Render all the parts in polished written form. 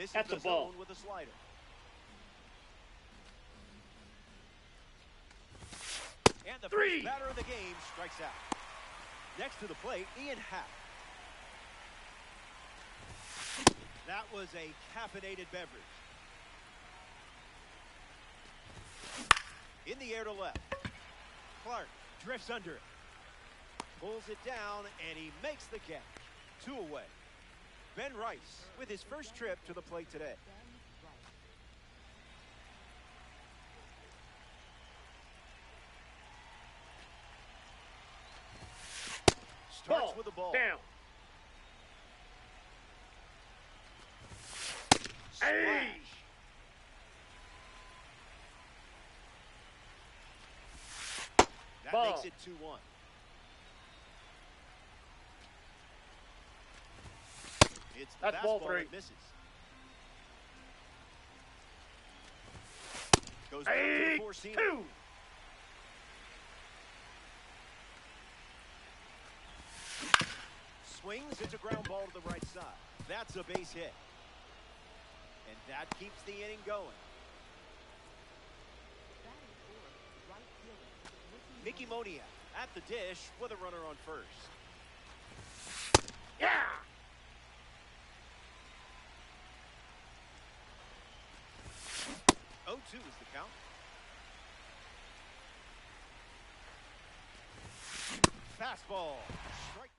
Misses That's the a ball. zone with a slider. And the first batter of the game strikes out. Next to the plate, Ian Happ. That was a caffeinated beverage. In the air to left. Clark drifts under it. Pulls it down, and he makes the catch. 2 away. Ben Rice with his first trip to the plate today. Starts with the ball. Down. Splash. That Ball. makes it 2-1. It's the That's ball fastball 3. that misses. Goes back to the four-seamer. 2. Swings, it's a ground ball to the right side. That's a base hit. And that keeps the inning going. Mickey Moniak at the dish with a runner on first. Yeah. 0-2 is the count. Fastball. Strike.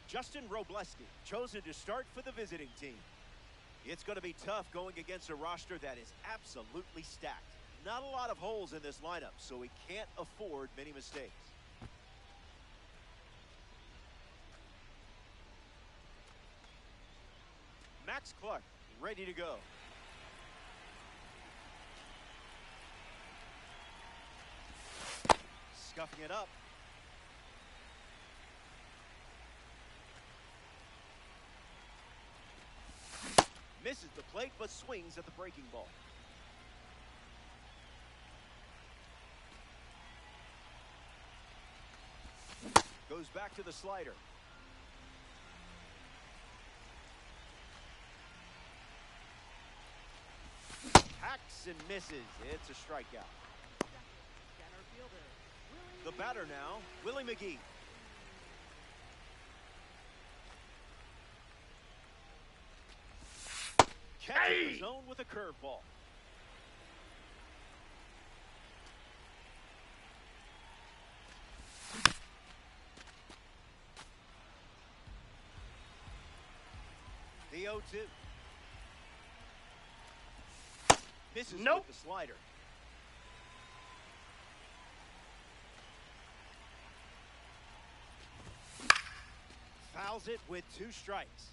Justin Robleski chosen to start for the visiting team. It's going to be tough going against a roster that is absolutely stacked. Not a lot of holes in this lineup, so he can't afford many mistakes. Max Clark, ready to go. Scuffing it up. Misses the plate, but swings at the breaking ball. Goes back to the slider. Hacks and misses. It's a strikeout. The batter now, Willie McGee. Catches the zone with a curveball. The 0-2. Misses with the slider. Fouls it with 2 strikes.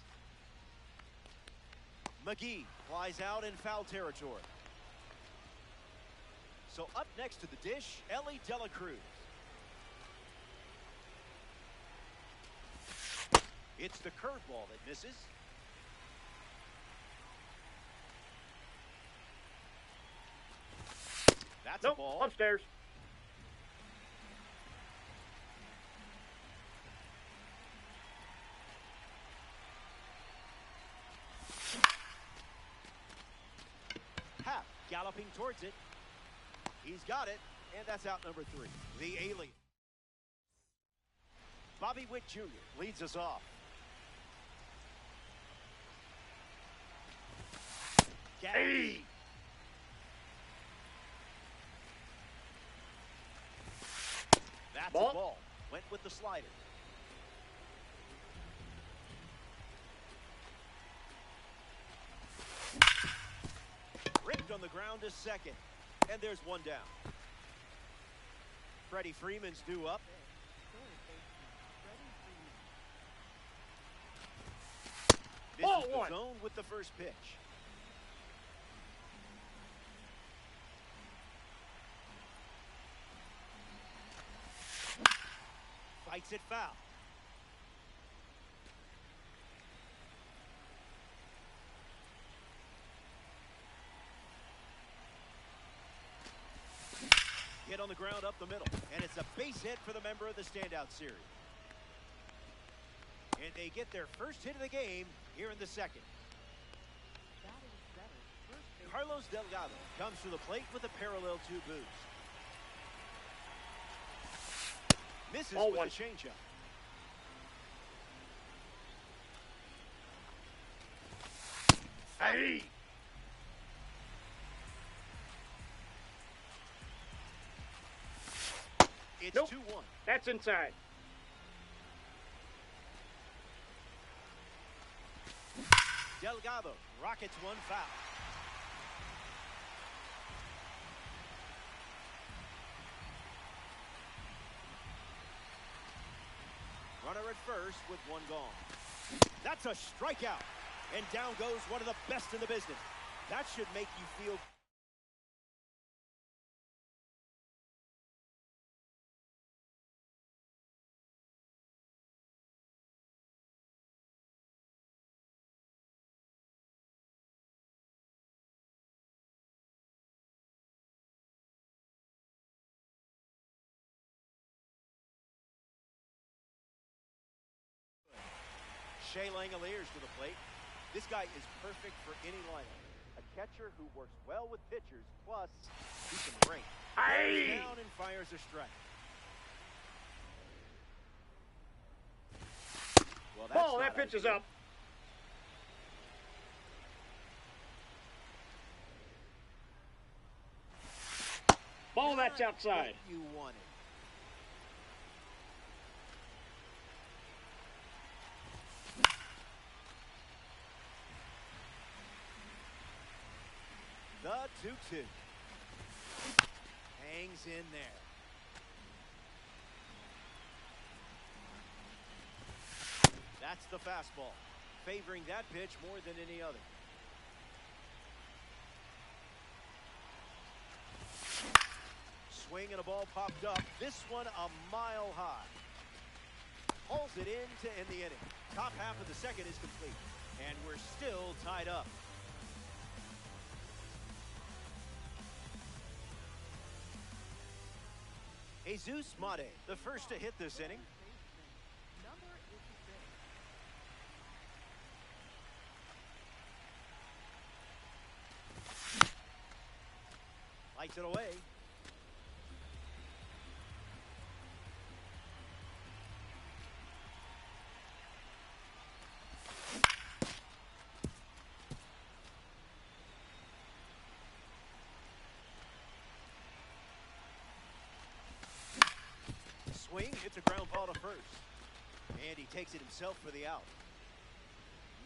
McGee flies out in foul territory. So up next to the dish, Ellie Dela Cruz. It's the curveball that misses. That's a ball. Upstairs. Happ galloping towards it. He's got it, and that's out number 3. The alien. Bobby Witt Jr. leads us off. Hey. That's Ball. a ball. Went with the slider. Ripped on the ground to second. And there's one down. Freddie Freeman's due up. Misses the zone with the first pitch. Fights it foul. Hit on the ground up the middle, and it's a base hit for the member of the standout series. And they get their first hit of the game here in the second. Carlos Delgado comes to the plate with a parallel 2 boost. Misses with a changeup. Hey! It's Nope. 2-1. That's inside. Delgado rockets one foul. Runner at first with 1 gone. That's a strikeout. And down goes one of the best in the business. That should make you feel... Shea Langoliers to the plate. This guy is perfect for any lineup. A catcher who works well with pitchers, plus he can rake. Hey! Down and fires a strike. Well, that's Ball, that not pitch is ideal. up. Ball, that's Not outside. what you wanted. The 2-2. Hangs in there. That's the fastball. Favoring that pitch more than any other. Swing and a ball popped up. This one a mile high. Pulls it in to end the inning. Top half of the second is complete. And we're still tied up. Jesus Mate, the first to hit this inning. Lights it away. Swing, hits a ground ball to first. And he takes it himself for the out.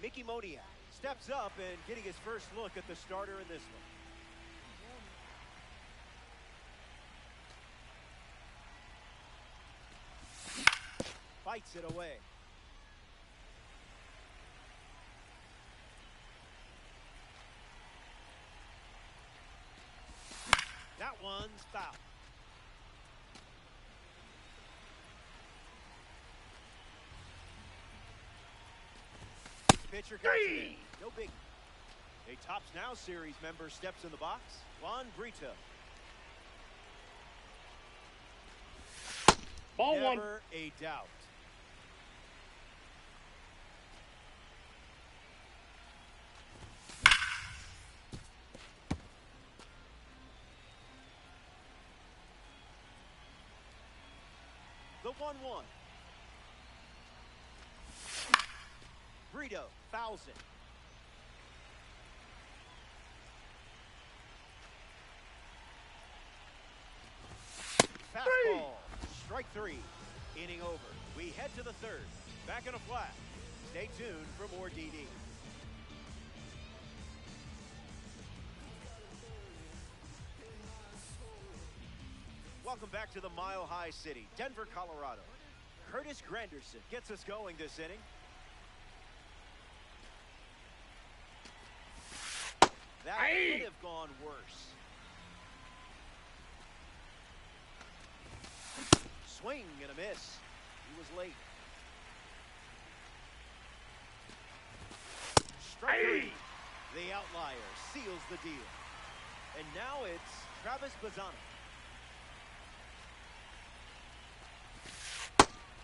Mickey Moniak steps up and getting his first look at the starter in this one. Fights it away. That one's foul. Pitcher comes in. No big. A Tops Now series member steps in the box. Juan Brito. Ball Never 1. a doubt. The 1-1. Brito fouls it. Fastball. Strike 3. Inning over. We head to the third. Back in a flash. Stay tuned for more DD. Welcome back to the Mile High City, Denver, Colorado. Curtis Granderson gets us going this inning. That could have gone worse. Swing and a miss. He was late. Strike 3. The outlier seals the deal. And now it's Travis Bazzano.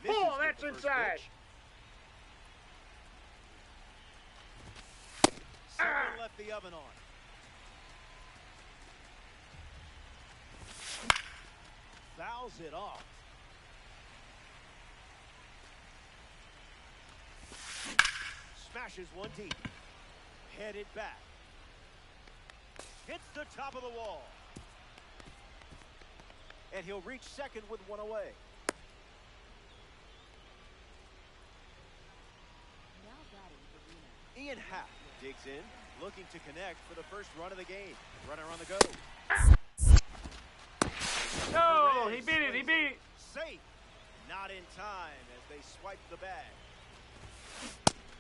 Ball, that's inside. the oven on. Fouls it off. Smashes one deep. Headed back. Hits the top of the wall. And he'll reach second with one away. Ian Happ digs in, looking to connect for the first run of the game. Runner on the go. No, he beat it. He beat it. Safe. Not in time as they swipe the bag.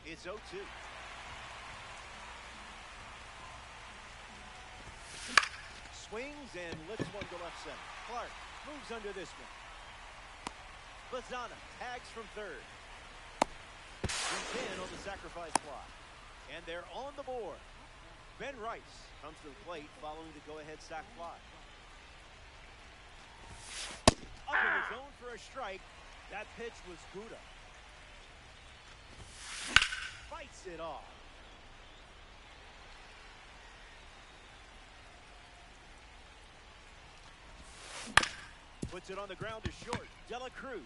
It's 0-2. Swings and lets one go left center. Clark moves under this one. Lozana tags from third. He's in on the sacrifice fly. And they're on the board. Ben Rice comes to the plate following the go-ahead sac fly. Up in the zone for a strike. That pitch was Gouda. Fights it off. Puts it on the ground to short. Dela Cruz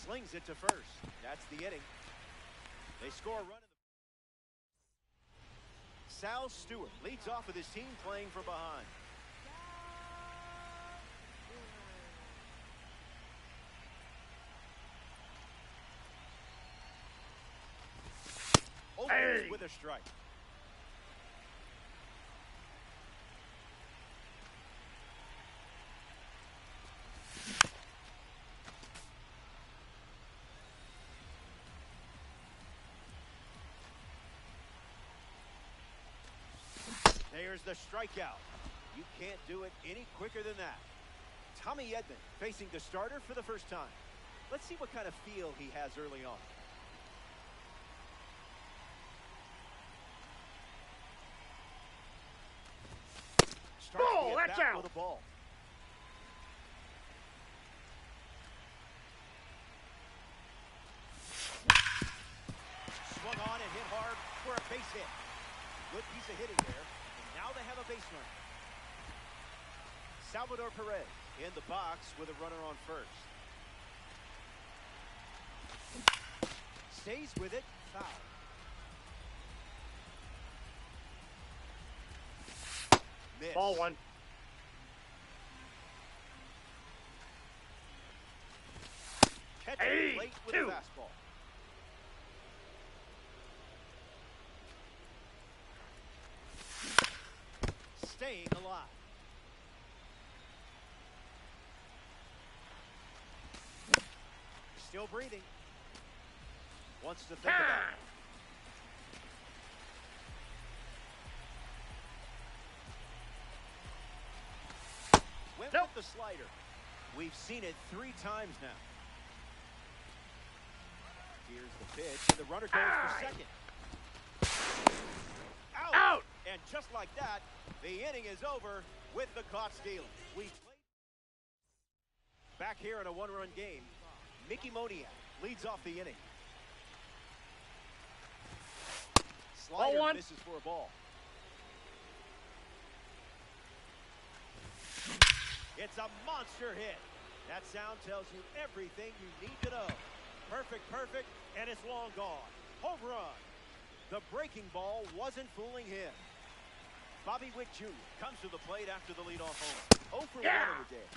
slings it to first. That's the inning. They score a run. Sal Stewart leads off with his team playing from behind. Opens with a strike. There's the strikeout. You can't do it any quicker than that. Tommy Edman facing the starter for the first time. Let's see what kind of feel he has early on. Ball, that's out. With a ball. Swung on and hit hard for a base hit. Good piece of hitting there. And now they have a base runner. Salvador Perez in the box with a runner on first. Stays with it. Foul. Miss. Ball one. Catching late with a fastball. Staying alive. Still breathing. Wants to think about it. Went with the slider. We've seen it 3 times now. Here's the pitch, and the runner goes for second. Out! And just like that, the inning is over with the caught stealing. We played back here in a 1-run game. Mickey Moniak leads off the inning. Slider misses for a ball. It's a monster hit. That sound tells you everything you need to know. Perfect, and it's long gone. Home run. The breaking ball wasn't fooling him. Bobby Witt Jr. comes to the plate after the leadoff home. 0 for 1 in the day.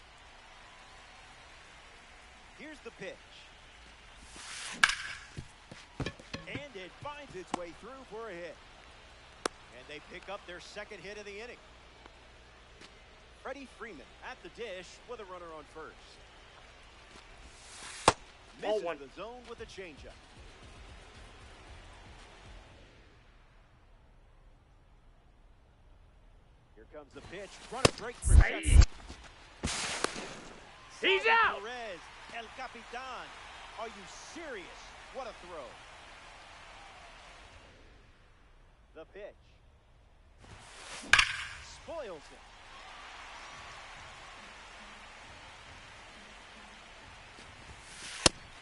Here's the pitch. And it finds its way through for a hit. And they pick up their second hit of the inning. Freddie Freeman at the dish with a runner on first. Misses the zone with a changeup. Here comes the pitch. Runner break for second. He's out. Perez, El Capitan. Are you serious? What a throw. The pitch. Spoils it.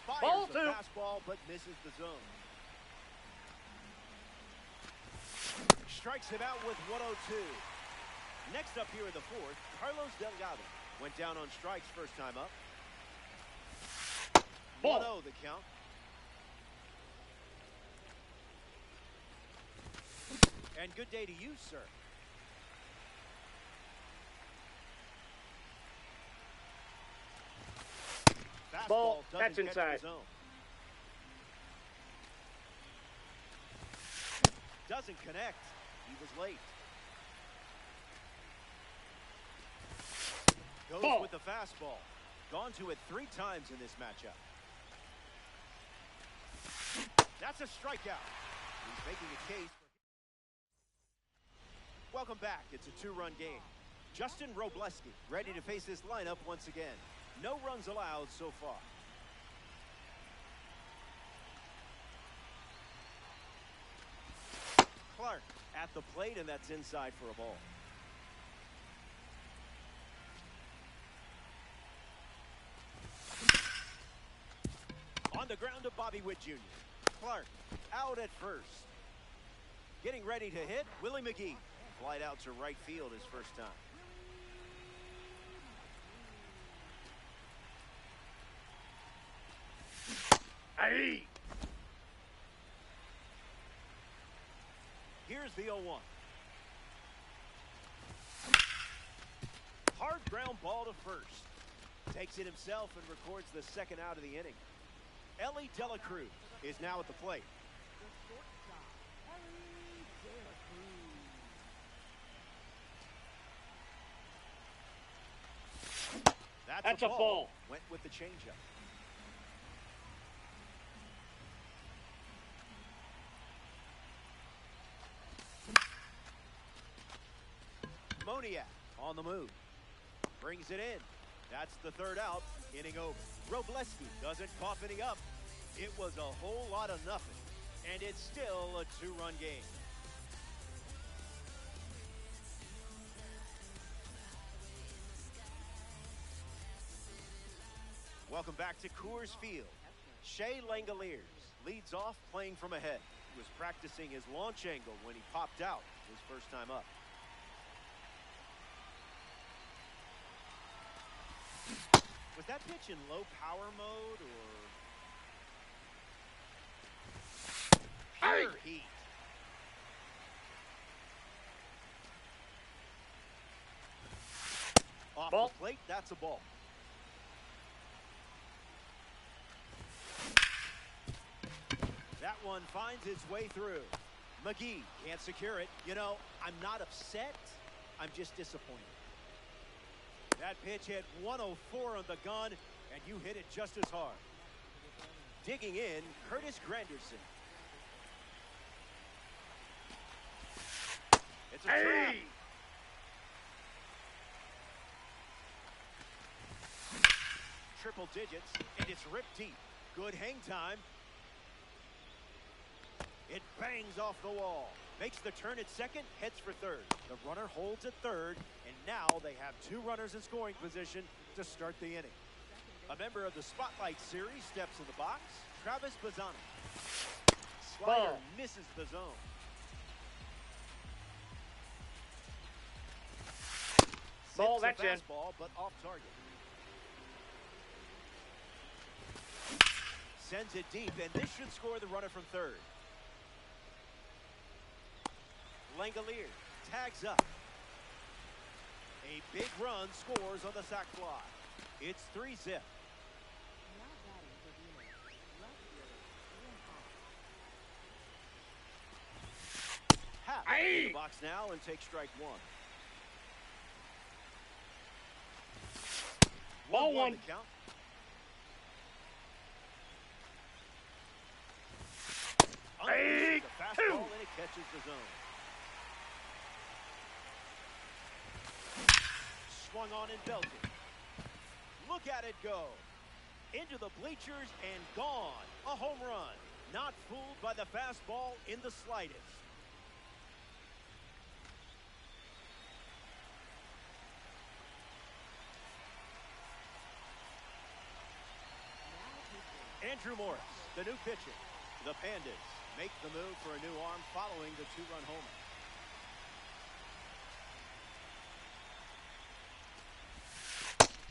Fires the fastball, but misses the zone. strikes him out with 102. Next up here in the fourth, Carlos Delgado went down on strikes first time up. 1-0 the count. And good day to you, sir. Ball, Fastball that's doesn't inside. catch the zone. Doesn't connect. He was late. Goes Ball. with the fastball. Gone to it 3 times in this matchup. That's a strikeout. He's making a case for... Welcome back. It's a 2-run game. Justin Robleski ready to face his lineup once again. No runs allowed so far. Clark at the plate, and that's inside for a ball. On the ground to Bobby Witt Jr. Clark out at first. Getting ready to hit, Willie McGee. Flight out to right field his first time. Aye. Here's the 0-1. Hard ground ball to first. Takes it himself and records the second out of the inning. Ellie Dela Cruz is now at the plate. That's a ball. Went with the changeup. Moniak on the move. Brings it in. That's the third out. Inning over. Robleski doesn't cough any up. It was a whole lot of nothing. And it's still a 2-run game. Welcome back to Coors Field. Shea Langoliers leads off playing from ahead. He was practicing his launch angle when he popped out his first time up. Was that pitch in low power mode or pure heat? Off Ball. the plate, that's a ball. That one finds its way through. McGee can't secure it. You know, I'm not upset. I'm just disappointed. That pitch hit 104 on the gun, and you hit it just as hard. Digging in, Curtis Granderson. It's a trap. Triple digits, and it's ripped deep. Good hang time. It bangs off the wall. Makes the turn at second, heads for third. The runner holds at third, and now they have 2 runners in scoring position to start the inning. A member of the Spotlight Series steps in the box, Travis Bazzani. Slider misses the zone. Ball, That's that's a in. fastball, but off target. Sends it deep, and this should score the runner from third. Langolier tags up. A big run scores on the sac fly. It's 3-zip. Happ in the box now and takes strike 1. Ball 1-1 one. the count. Hey, The fastball and it catches the zone. Swung on and belted. Look at it go. Into the bleachers and gone. A home run. Not fooled by the fastball in the slightest. Andrew Morris, the new pitcher. The Pandas make the move for a new arm following the 2-run homer.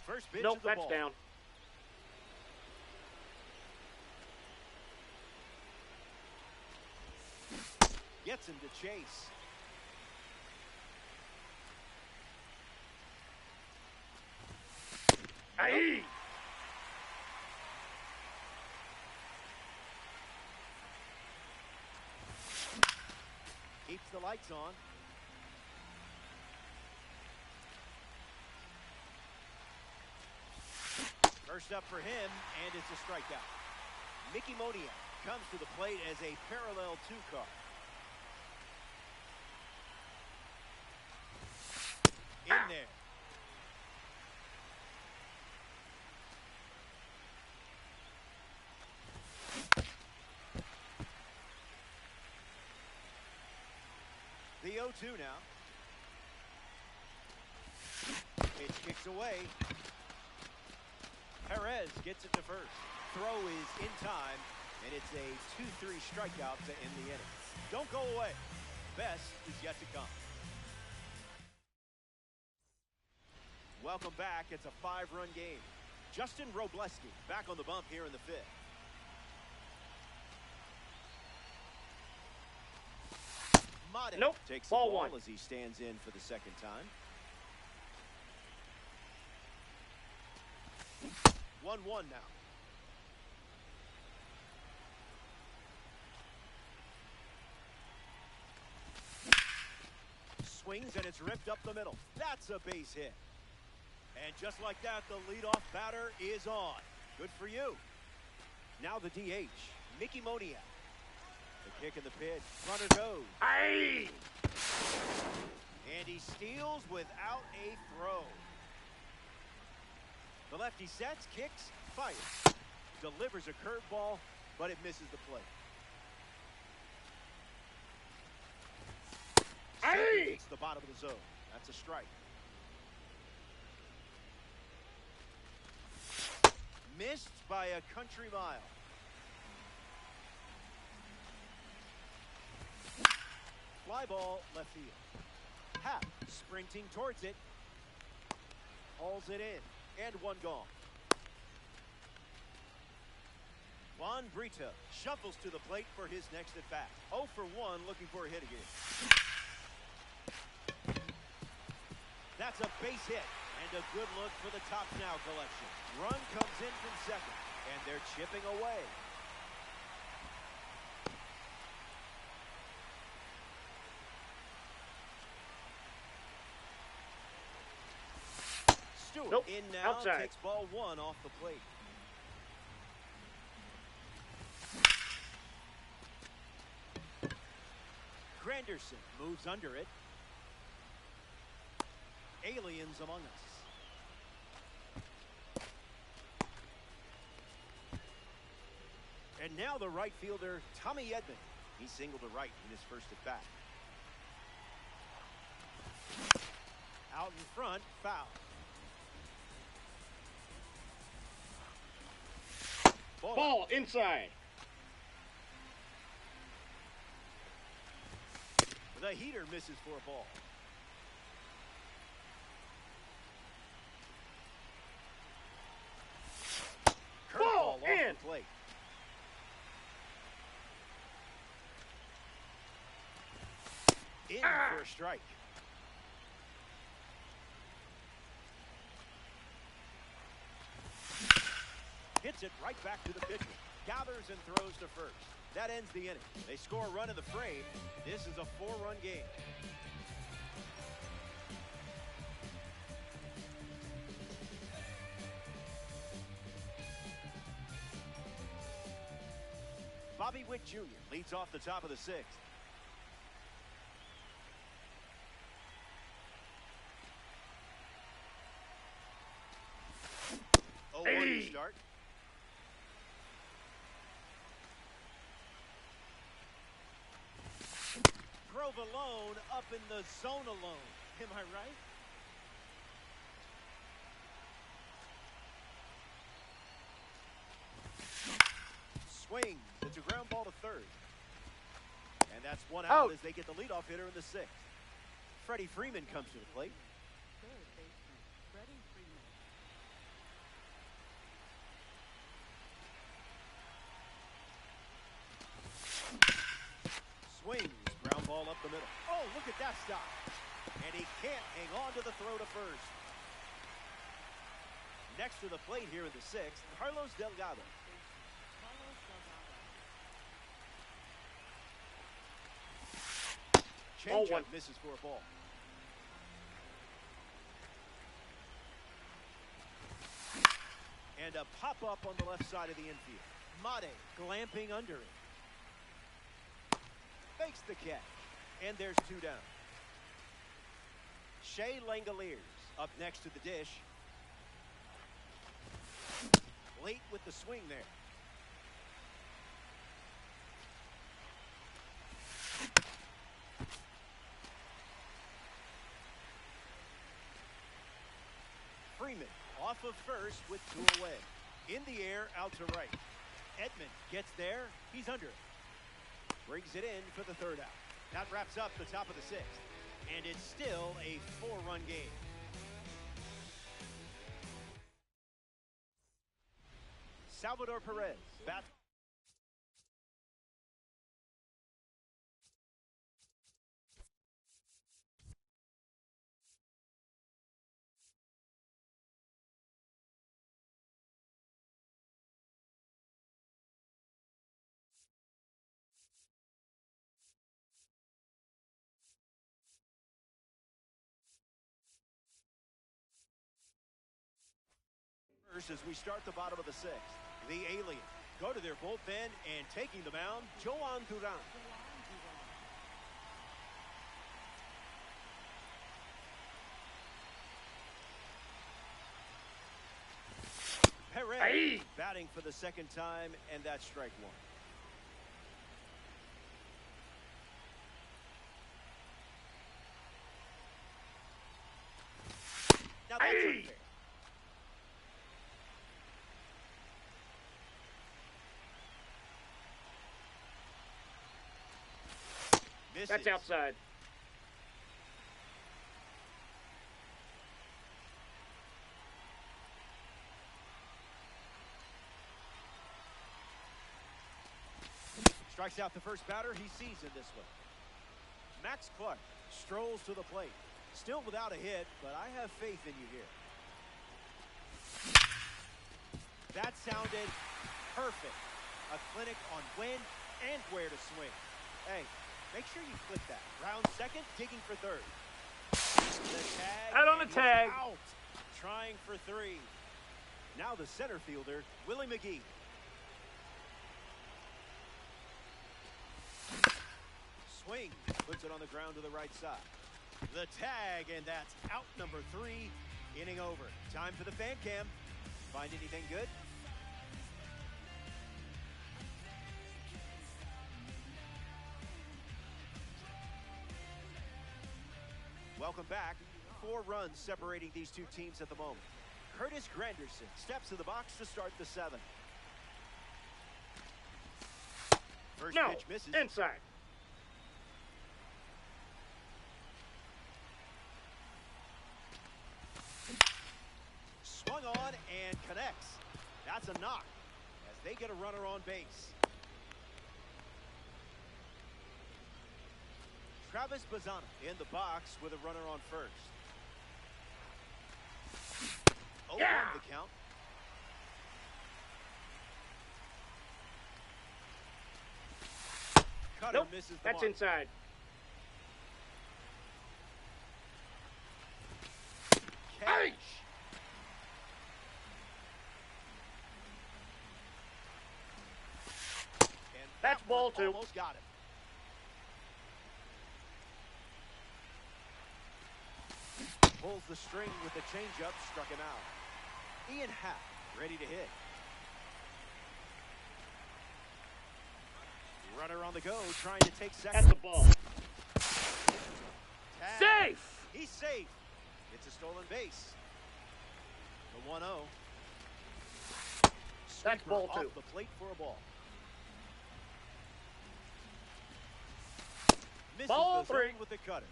First pitch Nope, of the that's ball. down. Gets him to chase. Aye. Keeps the lights on. First up for him, and it's a strikeout. Mickey Moniak comes to the plate as a parallel two card. In there. The 0-2 now. Pitch kicks away. Perez gets it to first. Throw is in time, and it's a 2-3 strikeout to end the inning. Don't go away. Best is yet to come. Welcome back. It's a 5-run game. Justin Robleski back on the bump here in the fifth. Mott Nope. takes the Ball ball one. as he stands in for the second time. 1-1 now. Swings, and it's ripped up the middle. That's a base hit. And just like that, the leadoff batter is on. Good for you. Now the DH, Mickey Moniak. The kick in the pitch. Runner goes. Aye. And he steals without a throw. The lefty sets, kicks, fires. Delivers a curveball, but it misses the plate. Aye. It's the bottom of the zone. That's a strike. Missed by a country mile. Fly ball left field. Happ sprinting towards it. Hauls it in. And one gone. Juan Brito shuffles to the plate for his next at bat. 0 for 1, looking for a hit again. That's a base hit and a good look for the Tops Now collection. Run comes in from second, and they're chipping away. Stewart Nope. in now, Outside. takes ball one off the plate. Granderson moves under it. Aliens among us. And now the right fielder, Tommy Edman. He singled to right in his first at bat. Out in front, foul. Ball inside. The heater misses for a ball. Ball Curveball in. off the plate. In for a strike. Hits it right back to the pitcher. Gathers and throws to first. That ends the inning. They score a run in the frame. This is a 4-run game. Bobby Witt Jr. leads off the top of the sixth. Hey. Start. Provolone up in the zone alone. Am I right? Swing. It's a ground ball to third. And that's one out as they get the leadoff hitter in the sixth. Freddie Freeman comes to the plate. the middle. Oh, look at that stop. And he can't hang on to the throw to first. Next to the plate here in the sixth, Carlos Delgado. Changeup misses for a ball. And a pop-up on the left side of the infield. Mate glamping under it. Fakes the catch. And there's two down. Shea Langoliers up next to the dish. Late with the swing there. Freeman off of first with two away. In the air, out to right. Edman gets there. He's under it. Brings it in for the third out. That wraps up the top of the sixth. And it's still a 4-run game. Salvador Perez bats. As we start the bottom of the sixth, the Aliens go to their bullpen and taking the mound, Joan Duran. Perez batting for the second time, and that's strike one. Now that's unfair. Misses. That's outside. Strikes out the first batter he sees in this one. Max Clark strolls to the plate. Still without a hit, but I have faith in you here. That sounded perfect. A clinic on when and where to swing. Hey, make sure you clip that. Round second, digging for third. The tag. Out on the tag. Out. Trying for three. Now the center fielder, Willie McGee. Swing. Puts it on the ground to the right side. The tag, and that's out number 3. Inning over. Time for the fan cam. Find anything good? Welcome back. 4 runs separating these two teams at the moment. Curtis Granderson steps to the box to start the 7th. First pitch misses. Inside. Swung on and connects. That's a knock as they get a runner on base. Travis Bazzana in the box with a runner on first. Oh, yeah. The count. Cutter misses the That's mark. inside. Catch. And That's that ball one 2. almost got it. Pulls the string with the changeup, struck him out. Ian Happ ready to hit. Runner on the go, trying to take second. That's the ball. Tag. Safe. He's safe. It's a stolen base. The 1-0. That's Sweeper ball 2. off the plate for a ball. Misses Ball the zone 3. with the cutter.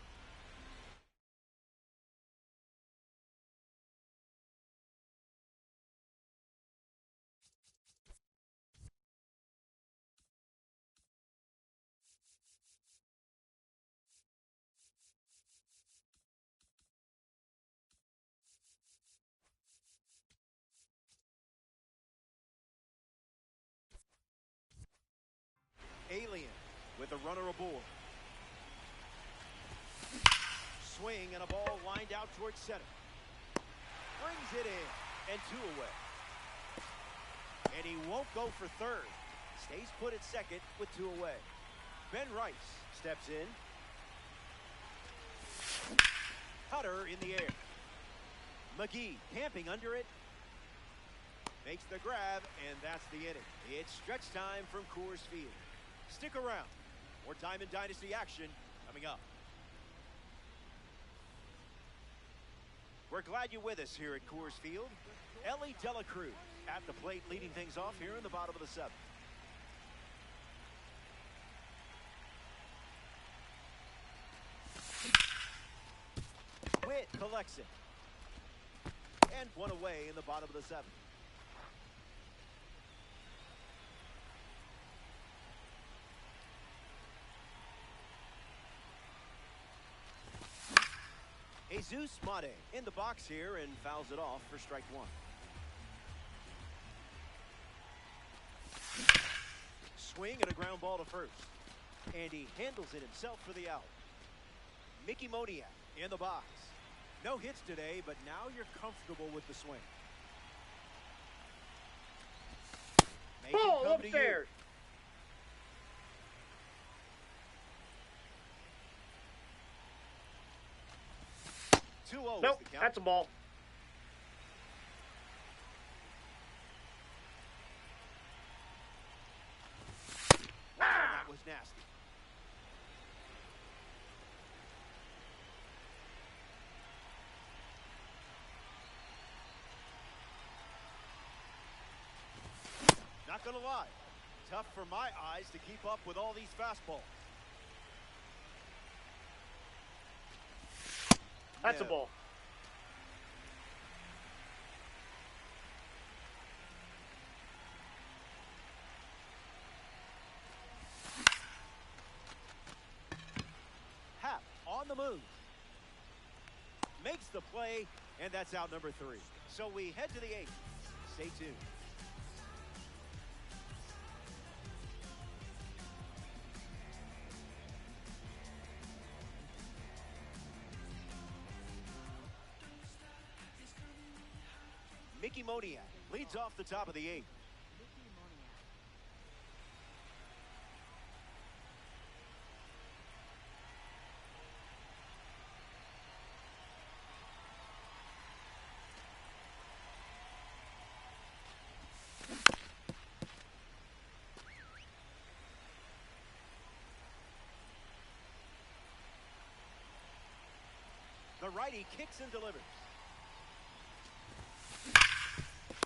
aboard. Swing and a ball lined out towards center. Brings it in, and 2 away. And he won't go for third. Stays put at second with 2 away. Ben Rice steps in. Cutter in the air. McGee camping under it. Makes the grab, and that's the inning. It's stretch time from Coors Field. Stick around. More Diamond Dynasty action coming up. We're glad you're with us here at Coors Field. Ellie Dela Cruz at the plate, leading things off here in the bottom of the 7th. Witt collects it. And 1 away in the bottom of the 7th. Jesus Mate in the box here and fouls it off for strike 1. Swing and a ground ball to first. And he handles it himself for the out. Mickey Moniak in the box. No hits today, but now you're comfortable with the swing. Ball upstairs. 2-0 Nope, is the count. that's a ball. Wow, that was nasty. Not gonna lie, tough for my eyes to keep up with all these fastballs. That's a ball. Happ on the move. Makes the play, and that's out number 3. So we head to the 8th. Stay tuned. Mickey Moniak leads off the top of the 8th. The righty kicks and delivers.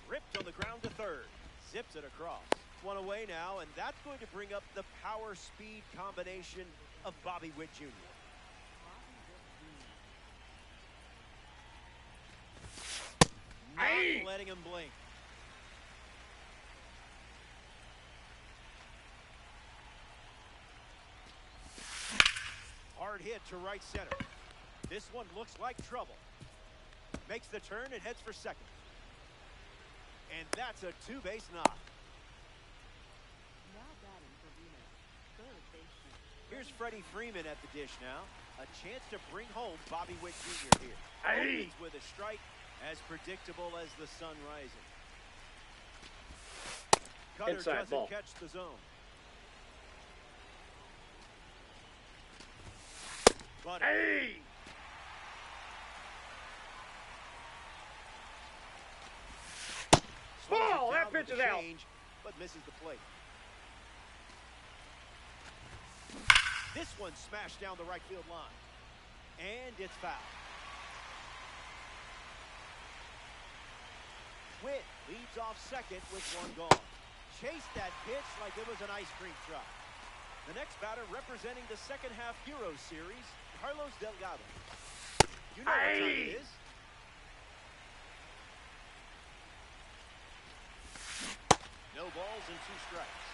Ripped on the ground to third. Zips it across. 1 away now, and that's going to bring up the power-speed combination of Bobby Witt Jr. Not letting him blink. Hard hit to right center. This one looks like trouble. Makes the turn and heads for second. And that's a 2-base knock. Now batting for Venus, third baseman. Here's Freddie Freeman at the dish now. A chance to bring home Bobby Witt Jr. here. Opens with a strike, as predictable as the sun rising. Cutter Inside doesn't ball. catch the zone. But Ball, that pitch is out. But misses the plate. This one smashed down the right field line. And it's foul. Witt leads off second with 1 gone. Chased that pitch like it was an ice cream truck. The next batter representing the second half Hero Series, Carlos Delgado. You know what time it is. No balls and 2 strikes.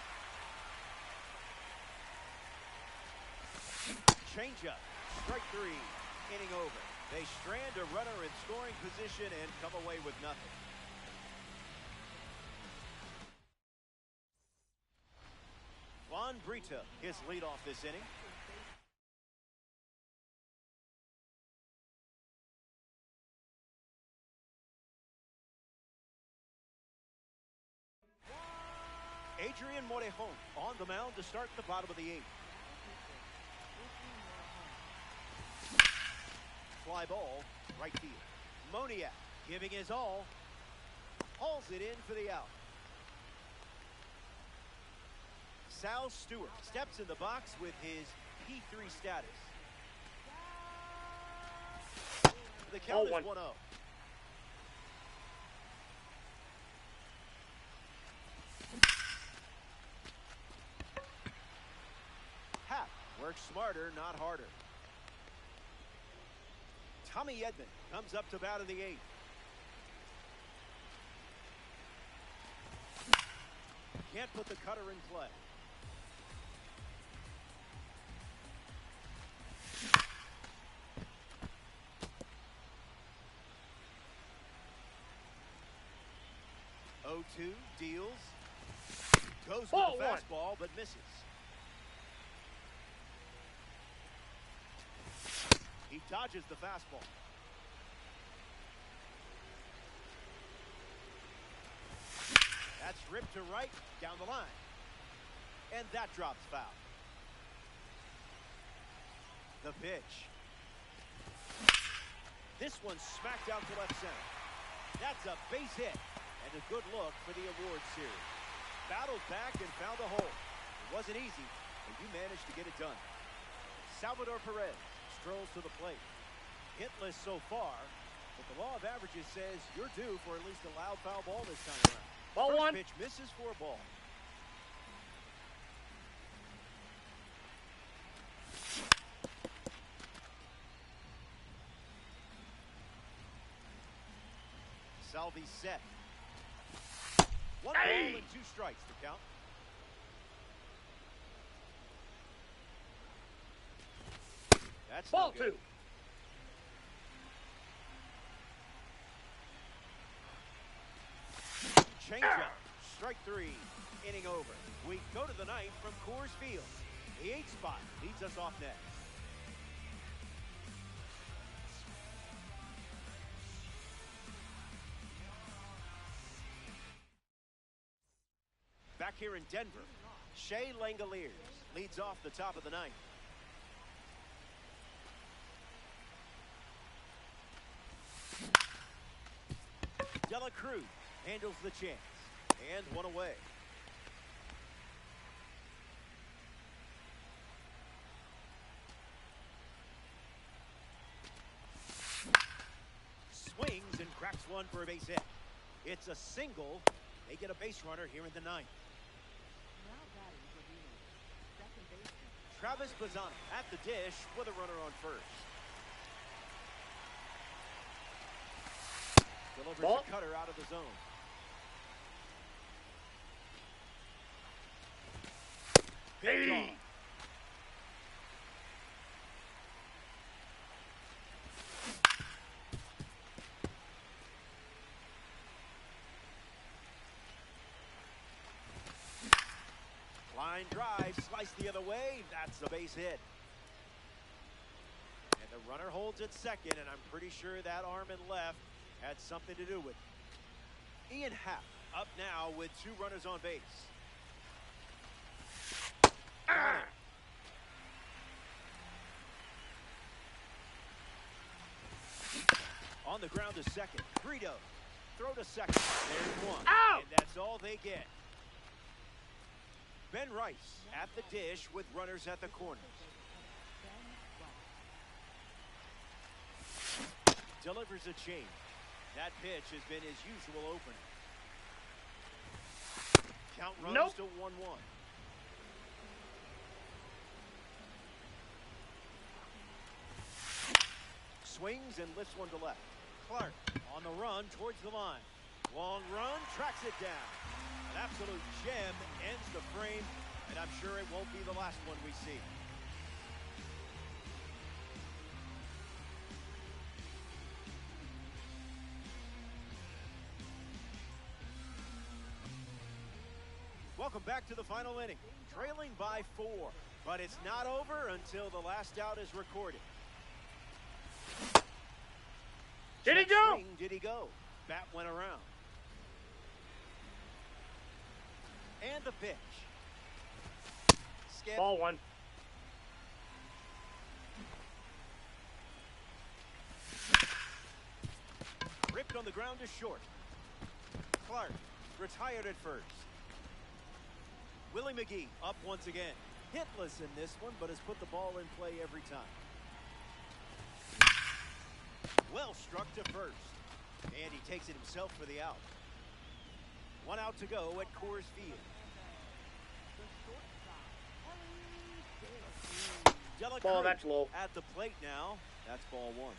Changeup, strike 3, inning over. They strand a runner in scoring position and come away with nothing. Juan Brito, his leadoff this inning. Adrian Morejon on the mound to start the bottom of the 8th. Fly ball, right field. Moniak giving his all. Hauls it in for the out. Sal Stewart steps in the box with his P3 status. The count is 1-0. Hap works smarter, not harder. Tommy Edman comes up to bat in the 8th. Can't put the cutter in play. Oh-2 deals. Goes with the fastball, but misses. He dodges the fastball. That's ripped to right, down the line. And that drops foul. The pitch. This one smacked out to left center. That's a base hit. And a good look for the award series. Battled back and found a hole. It wasn't easy, but you managed to get it done. Salvador Perez strolls to the plate. Hitless so far, but the law of averages says you're due for at least a loud foul ball this time around. Ball First one. pitch misses for a ball. Salvi set. One ball and 2 strikes to count. That's Ball no good. 2. Changeup. Strike 3. Inning over. We go to the 9th from Coors Field. The 8th spot leads us off next. Back here in Denver, Shea Langoliers leads off the top of the 9th. Dela Cruz handles the chance. And one away. Swings and cracks one for a base hit. It's a single. They get a base runner here in the 9th. Now batting for the second baseman. Travis Bazzana at the dish with a runner on first. Delivers Ball. a cutter out of the zone. Big ball. Line drive, slice the other way. That's a base hit. And the runner holds at second, and I'm pretty sure that arm and left had something to do with it. Ian Happ up now with 2 runners on base. On the ground to second. Greedo. Throw to second. There's one. Out! And that's all they get. Ben Rice at the dish with runners at the corners. Delivers a change. That pitch has been his usual opener. Count runs to 1-1. Swings and lifts one to left. Clark on the run towards the line. Long run, tracks it down. An absolute gem ends the frame, and I'm sure it won't be the last one we see. Welcome back to the final inning. Trailing by 4, but it's not over until the last out is recorded. Did he go? Swing, did he go? Bat went around. And the pitch. Skip. Ball one. Ripped on the ground to short. Clark retired at first. Willie McGee up once again. Hitless in this one, but has put the ball in play every time. Well struck to first. And he takes it himself for the out. One out to go at Coors Field. Ball, that's low. At the plate now. That's ball one.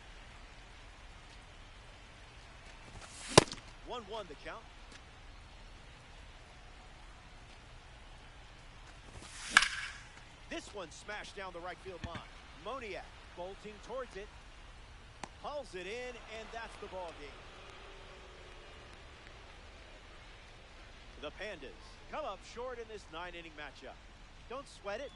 1-1 the count. This one smashed down the right field line. Moniak bolting towards it. Hauls it in, and that's the ball game. The Pandas come up short in this 9-inning matchup. Don't sweat it.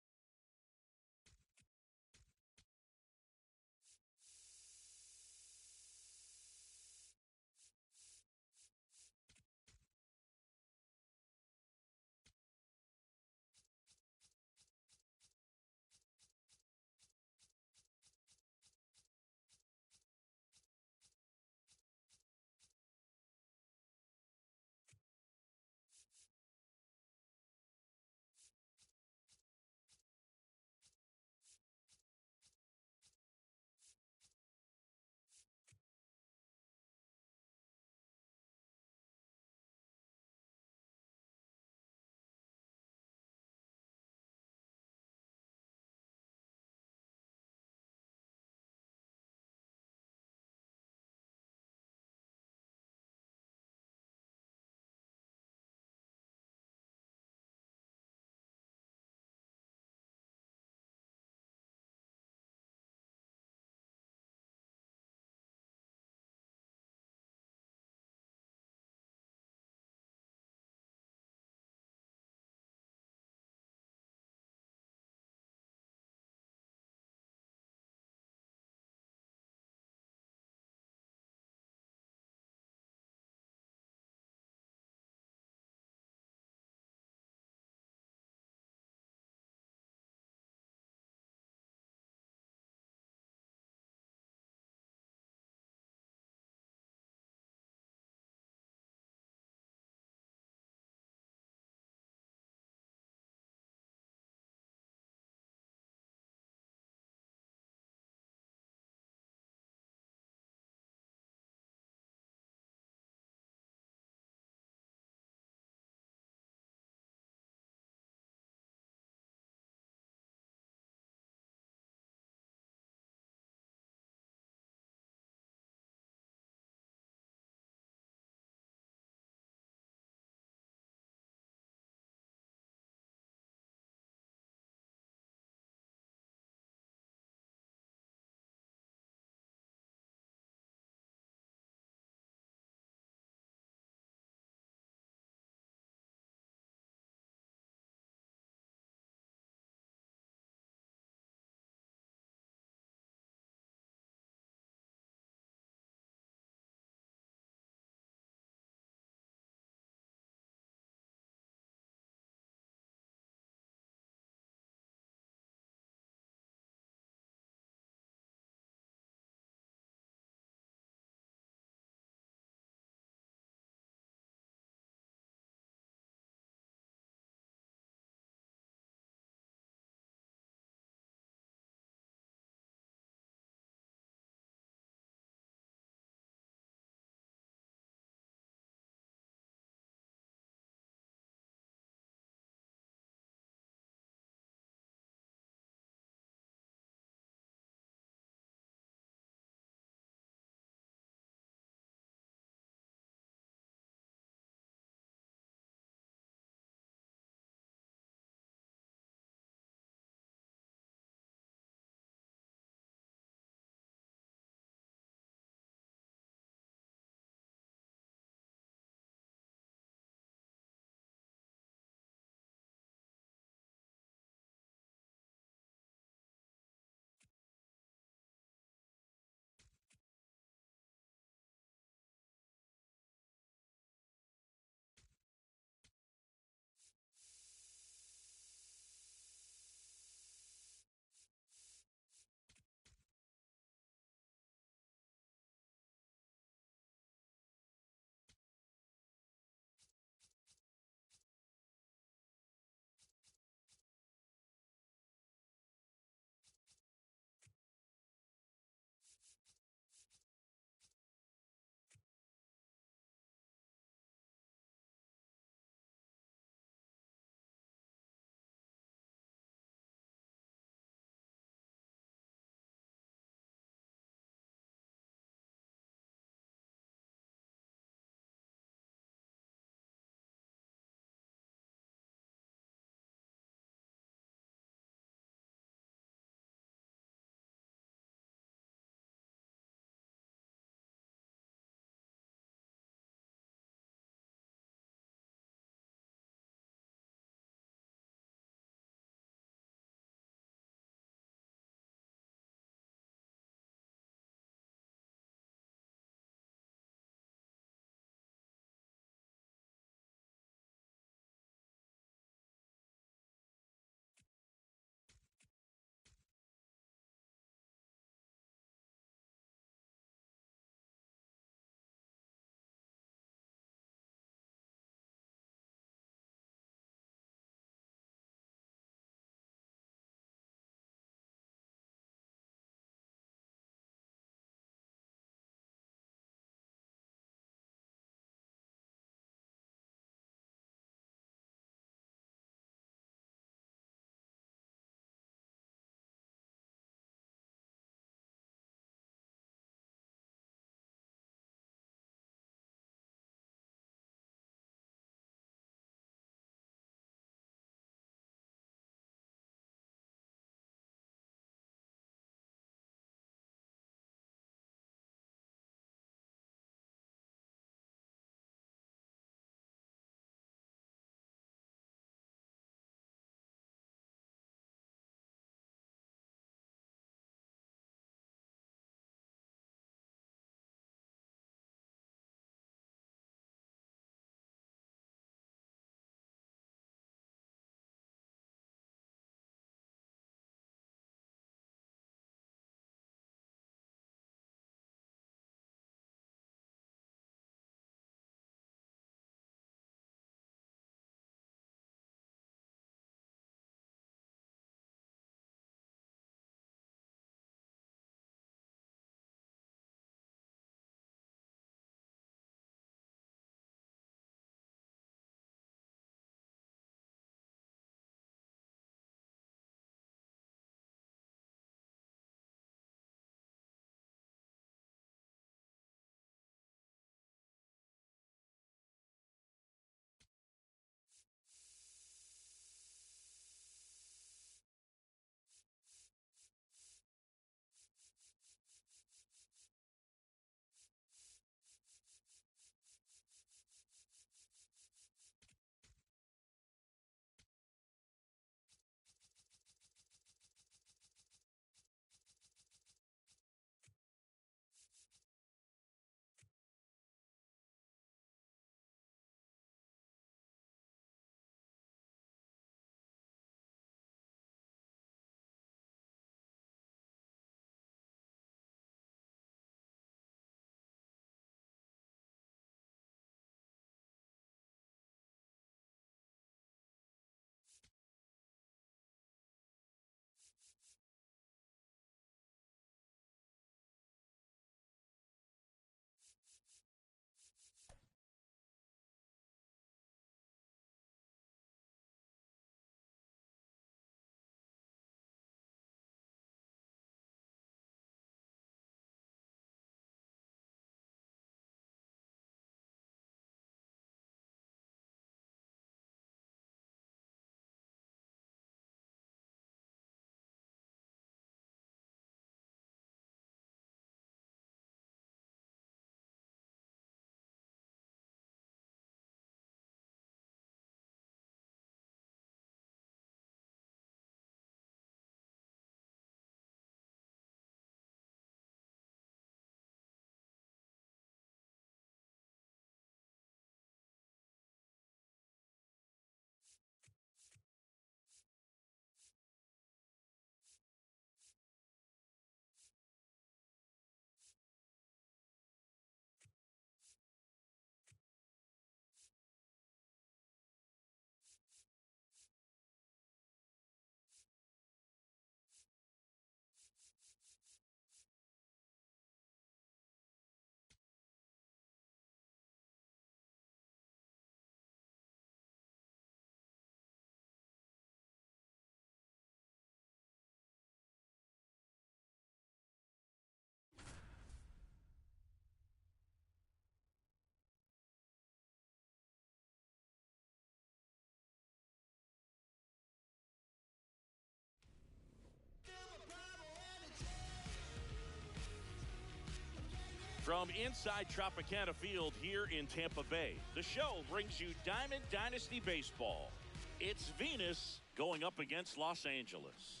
From inside Tropicana Field here in Tampa Bay, the show brings you Diamond Dynasty Baseball. It's Venus going up against Los Angeles.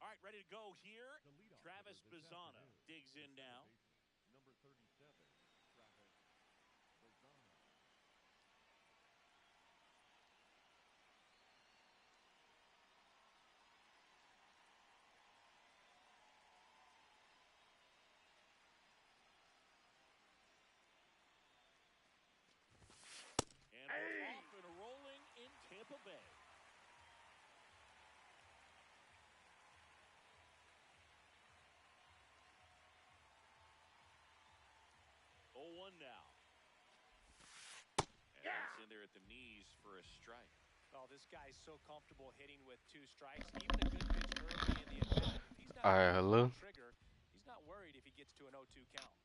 All right, ready to go here. Travis Bazzana digs in now. Number 37, Travis Bazzana. And we're off and rolling in Tampa Bay. Oh, 1 now. And that's in there at the knees for a strike. Oh, this guy's so comfortable hitting with 2 strikes. Even a good pitch early in the at-bat. If he's not All right, hello. trigger, he's not worried if he gets to an 0-2 count.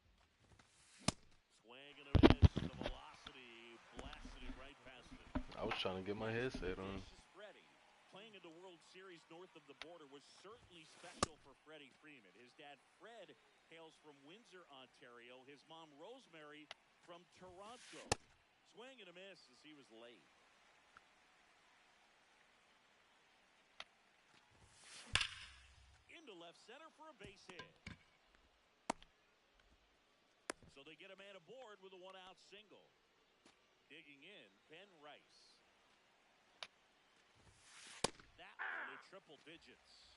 Swing and a miss. The velocity blasted it right past it. I was trying to get my headset on. Freddie, playing in the World Series north of the border was certainly special for Freddie Freeman. His dad, Fred, hails from Windsor, Ontario. His mom, Rosemary, from Toronto. Swing and a miss as he was late. Into left center for a base hit. So they get a man aboard with a 1-out single. Digging in, Ben Rice. That one in triple digits.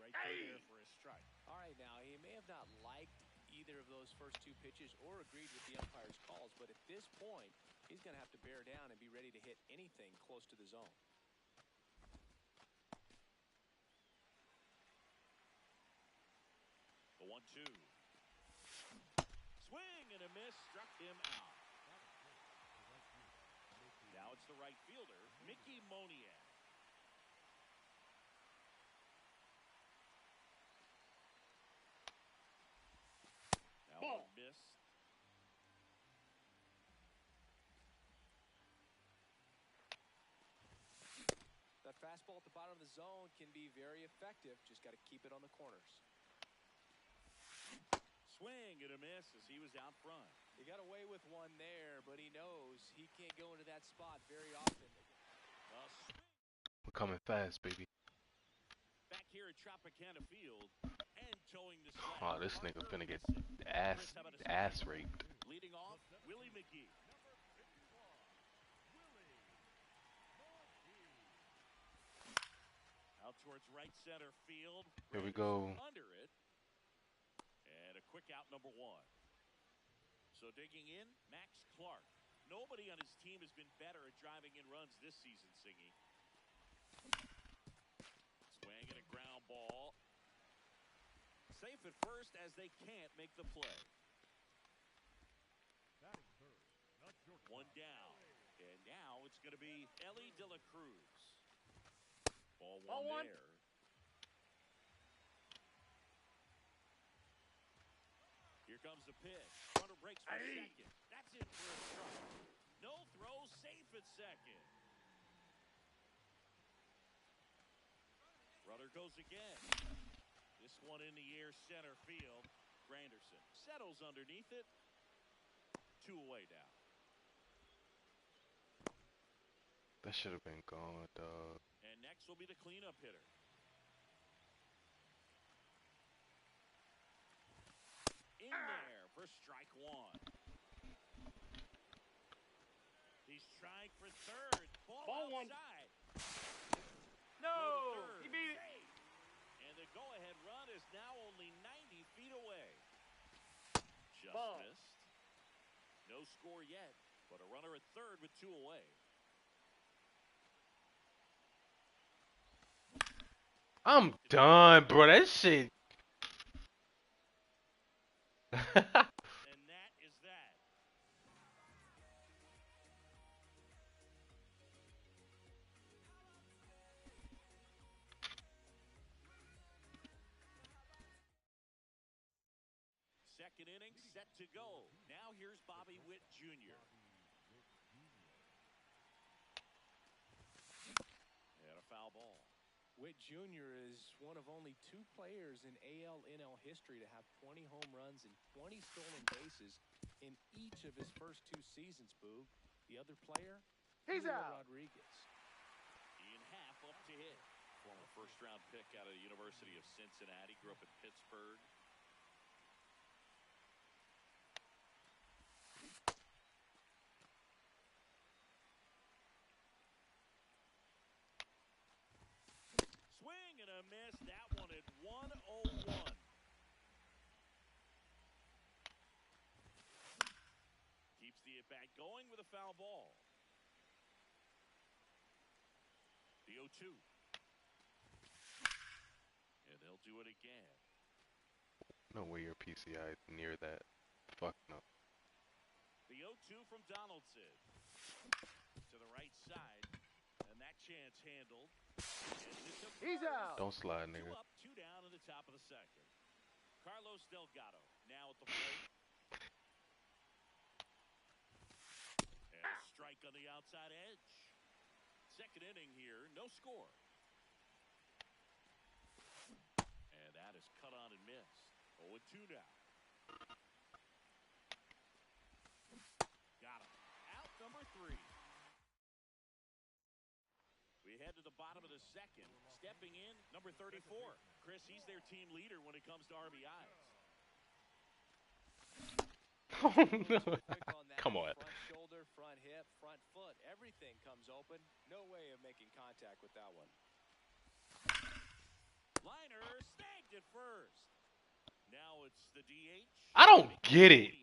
Right there for a strike. All right, now, he may have not liked either of those first 2 pitches or agreed with the umpire's calls, but at this point, he's going to have to bear down and be ready to hit anything close to the zone. The 1-2. Swing and a miss, struck him out. Now it's the right fielder, Mickey Moniak. Now one missed. That fastball at the bottom of the zone can be very effective. Just got to keep it on the corners. Swing and a miss as he was out front. He got away with one there, but he knows he can't go into that spot very often. We're coming fast, baby. Back here at Tropicana Field and towing the sled. Oh, this nigga finna get ass raped. Leading off, Willie McGee. Out towards right center field. Here we go. Under it. And a quick out, number 1. So digging in, Max Clark. Nobody on his team has been better at driving in runs this season, Singy. Swing and a ground ball. Safe at first as they can't make the play. One down. And now it's going to be Ellie De La Cruz. Ball one there. Here comes the pitch. Runner breaks for second. That's in for a strike. No throw, safe at second. Runner goes again. This one in the air, center field. Granderson settles underneath it. 2 away now. That should have been gone, dog. And next will be the cleanup hitter. In there for strike 1. He's trying for third. Ball outside. No, he beat it. And the go-ahead run is now only 90 feet away. Just missed. No score yet, but a runner at third with 2 away. I'm done, bro. That shit. And that is that. Second inning set to go. Now here's Bobby Witt Jr. And a foul ball. Witt Jr. is one of only 2 players in AL/NL history to have 20 home runs and 20 stolen bases in each of his first 2 seasons, Boog. The other player? He's out. Rodriguez. Ian Happ up to hit. Former first-round pick out of the University of Cincinnati. Grew up in Pittsburgh. Swing and a miss. That one at 101. Keeps the at-bat going with a foul ball. The 0-2. And they'll do it again. No way your PCI is near that. Fuck no. The 0-2 from Donaldson. To the right side. And that chance handled. He's out. Don't slide, 2 nigga. up, 2 down in the top of the second. Carlos Delgado now at the plate. And a strike on the outside edge. Second inning here, no score. And that is cut on and missed. 0-2 now. Got him. Out number 3. We head to the bottom of the second. Stepping in, number 34. Chris, he's their team leader when it comes to RBIs. Oh no. Come on. Front shoulder, front hip, front foot. Everything comes open. No way of making contact with that one. Liner snagged at first. Now it's the DH. I don't get it.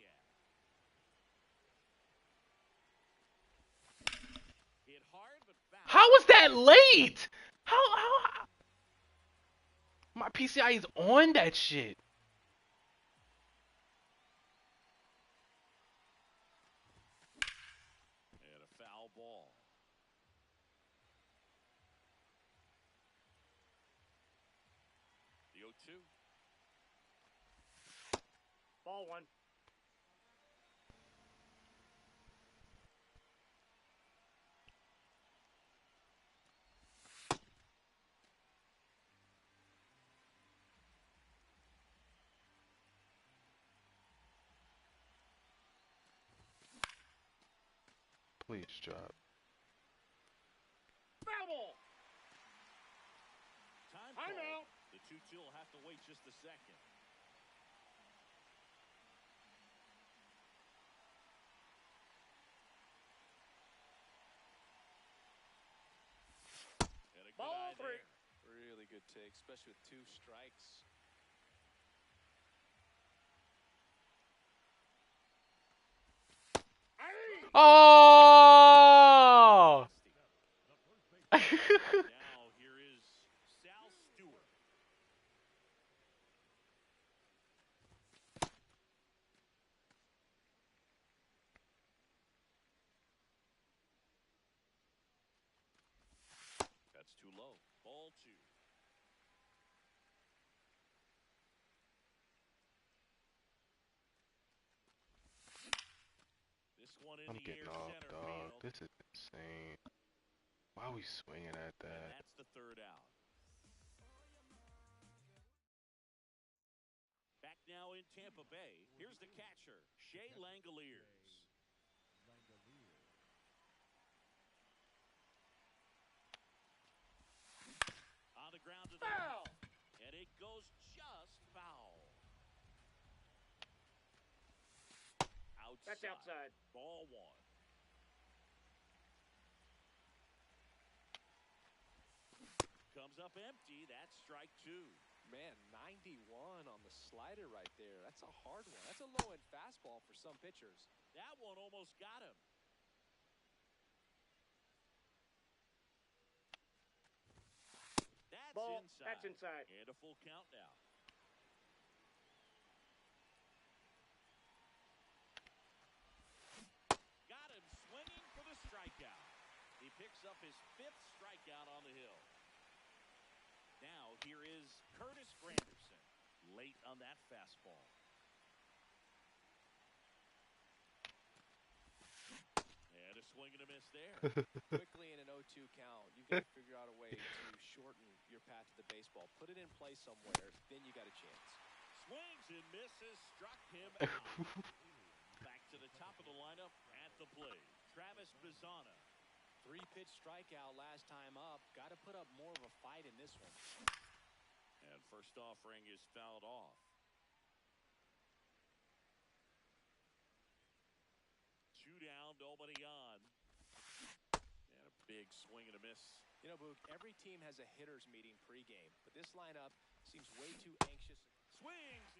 Hit hard, but foul. How was that late? How my PCI is on that shit. And a foul ball. The 0-2. Ball 1. Please drop. Foul ball. Time I'm call. out. The 2-2 will have to wait just a second. And a good Ball eye 3. there. Really good take, especially with 2 strikes. Oh! Now here is Sal Stewart. That's too low. Ball 2. This one in I'm the getting air off, center dog. field. This is insane. Why are we swinging at And that? that's the 3rd out. Back now in Tampa Bay. Here's the catcher, Shea Langoliers. On the ground to the Foul. left. And it goes just foul. Outside. That's outside. Ball 1. Comes up empty. That's strike 2. Man, 91 on the slider right there. That's a hard one. That's a low-end fastball for some pitchers. That one almost got him. That's Ball. Ball. That's inside. And a full count now. Got him swinging for the strikeout. He picks up his 5th strikeout on the hill. Now here is Curtis Granderson, late on that fastball. And a swing and a miss there. Quickly in an 0-2 count, you've got to figure out a way to shorten your path to the baseball. Put it in play somewhere, then you got a chance. Swings and misses, struck him out. Back to the top of the lineup at the plate, Travis Bazzana. 3-pitch strikeout last time up. Got to put up more of a fight in this one. And first offering is fouled off. 2 down, nobody on. And a big swing and a miss. You know, Boog, every team has a hitters meeting pregame, but this lineup seems way too anxious. Swings.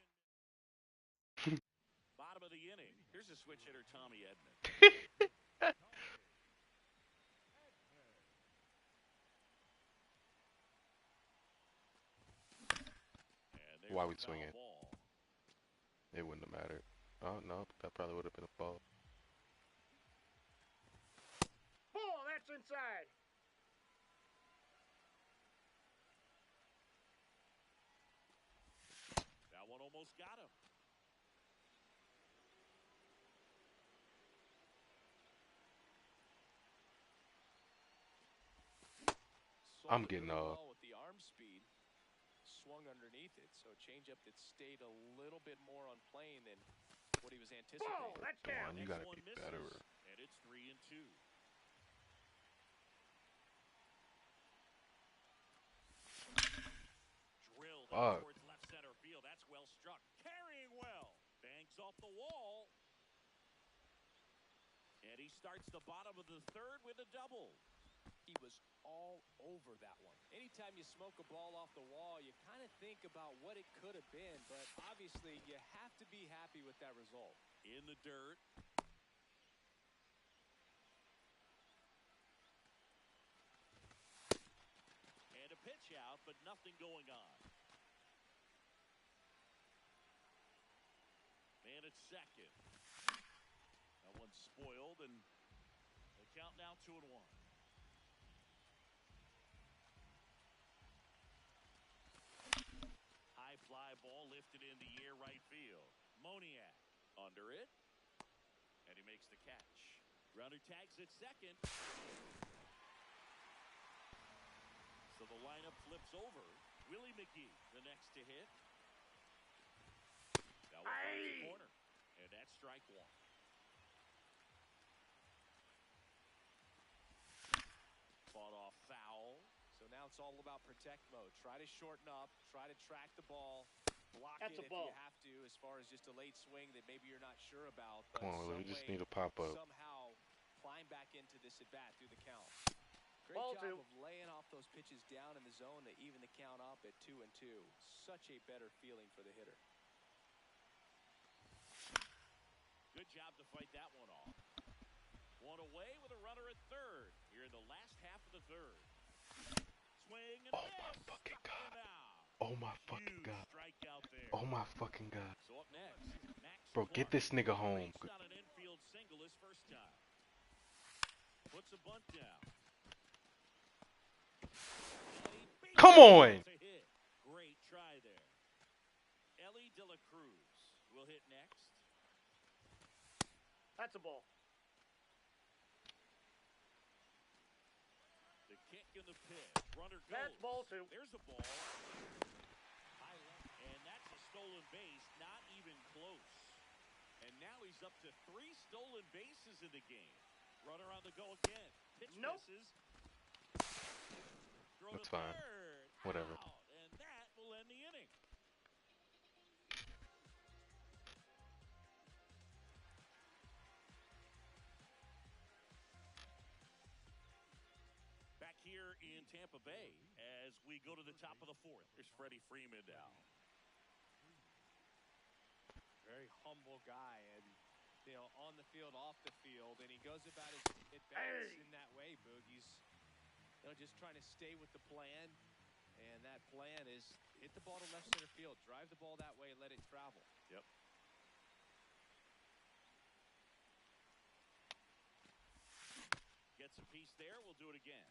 Bottom of the inning. Here's a switch hitter, Tommy Edman. Why we swinging? It wouldn't have mattered. Oh, no, that probably would have been a ball. Ball. That's inside. That one almost got him. I'm getting with the arm speed. Swung underneath it, so a changeup that stayed a little bit more on plane than what he was anticipating. Ball. That's Come down. on, you gotta be better. And it's 3-2. Drilled towards left center field. That's well struck. Carrying well. Bangs off the wall. And he starts the bottom of the 3rd with a double. He was all over that one. Anytime you smoke a ball off the wall, you kind of think about what it could have been, but obviously you have to be happy with that result. In the dirt. And a pitch out, but nothing going on. Man at second. That one's spoiled, and the count now 2-1. High fly ball lifted in the air right field. Moniak under it. And he makes the catch. Runner tags at second. So the lineup flips over. Willie McGee, the next to hit. That one finds the corner. And that's strike 1. Fought off foul. So now it's all about protect mode. Try to shorten up, try to track the ball, block That's it if you have to, as far as just a late swing that maybe you're not sure about. But Come on, Willie, we just need a pop-up. Somehow climb back into this at-bat through the count. Great Ball job 2. of laying off those pitches down in the zone to even the count up at 2-2. Such a better feeling for the hitter. Good job to fight that one off. One away with a runner at 3rd here in the last half of the 3rd. Swing and miss. My fucking God. Oh my fucking God. Strikeout there. Oh my fucking God. So up next, Max Bro, get Clark. this nigga home. Reached on an infield single his first time. Puts a bunt down. Come on! A hit. Great try there. Ellie De La Cruz will hit next. That's a ball. The kick in the pitch. Runner goes. That's ball 2. There's a ball. High left. And that's a stolen base. Not even close. And now he's up to 3 stolen bases in the game. Runner on the go again. Pitch misses. Throw That's to fine. third. Whatever. Out. And that will end the inning. Back here in Tampa Bay as we go to the top of the 4th. Here's Freddie Freeman now. Very humble guy, and you know, on the field, off the field, and he goes about his at-bats in that way, Boog. He's, you know, just trying to stay with the plan And that plan is hit the ball to left center field. Drive the ball that way, let it travel. Yep. Gets a piece there. We'll do it again.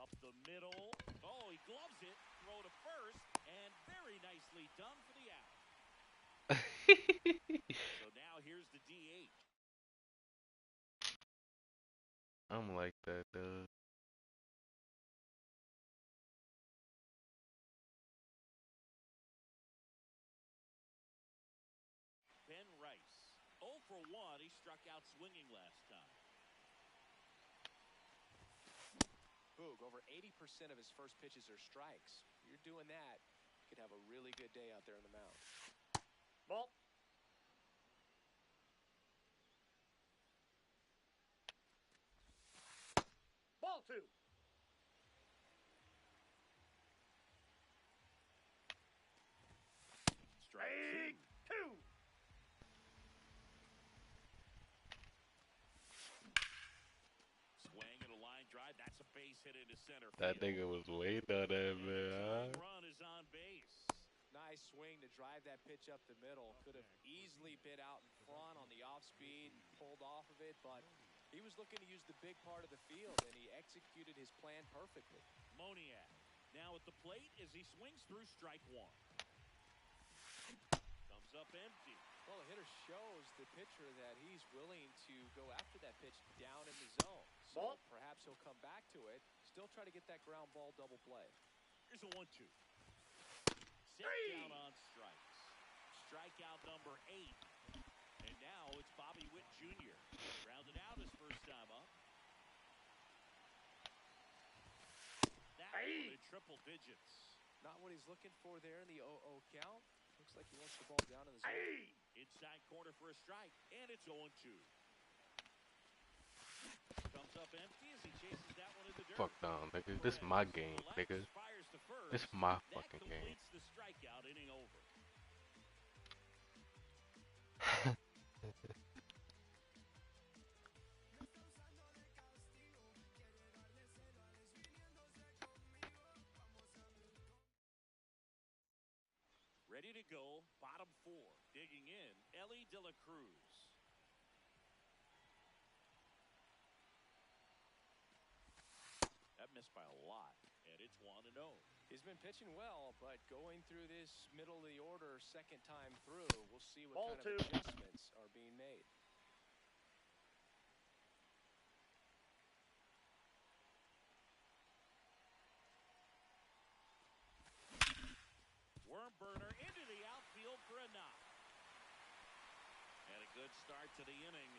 Up the middle. Oh, he gloves it. Throw to first. And very nicely done for the out. So now here's the DH. I'm like that, dude. Ben Rice. 0 for 1. He struck out swinging last time. Boog, over 80% of his first pitches are strikes. You're doing that, you could have a really good day out there on the mound. Ball. Ball 2. Strike 2. Swing and a line drive. That's a base hit into center field. That nigga was waiting on that, And the man. tying run is on base. Nice swing to drive that pitch up the middle. Could have easily been out in front on the off speed, pulled off of it, but he was looking to use the big part of the field, and he executed his plan perfectly. Moniak now at the plate as he swings through strike 1. Comes up empty. Well, the hitter shows the pitcher that he's willing to go after that pitch down in the zone. So Ball. perhaps he'll come back to it, still try to get that ground ball double play. Here's a 1-2. Sit down on strikes. Strikeout number 8. And now it's Bobby Witt Jr. Rounded out his first time up. That one in triple digits. Not what he's looking for there in the 0-0 count. Looks like he wants the ball down in the zone. Inside corner for a strike, and it's 0-2. Comes up empty as he chases that one in the dirt. Fuck down, nigga. This is my game, nigga. Fires to first. This is my That fucking game. completes the strikeout inning over. Ready to go, bottom 4. Digging in, Ellie De La Cruz. That missed by a lot, and it's 1-0. He's been pitching well, but going through this middle of the order second time through, we'll see what Ball kind 2. of adjustments are being made. Worm burner into the outfield for a knock. And a good start to the inning.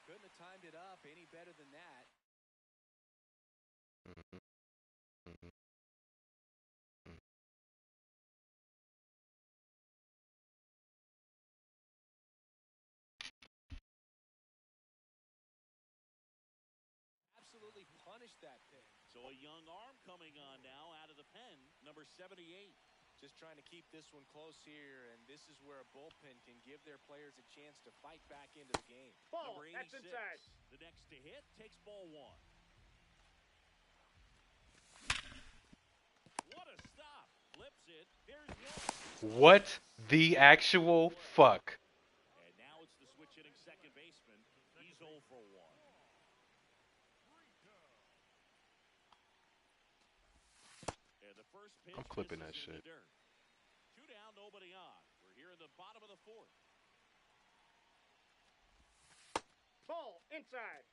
Couldn't have timed it up any better than that. Absolutely punished that pitch. So a young arm coming on now out of the pen, number 78. Just trying to keep this one close here, and this is where a bullpen can give their players a chance to fight back into the game. Ball. Number 86. That's inside. The next to hit takes ball 1. What a stop. Flips it. There's 1. What the actual fuck? And now it's the switch hitting second baseman. He's 0 for 1. And the first pitch I'm clipping that misses in shit. the dirt. 2 down, nobody on. We're here in the bottom of the 4th. Ball. Inside.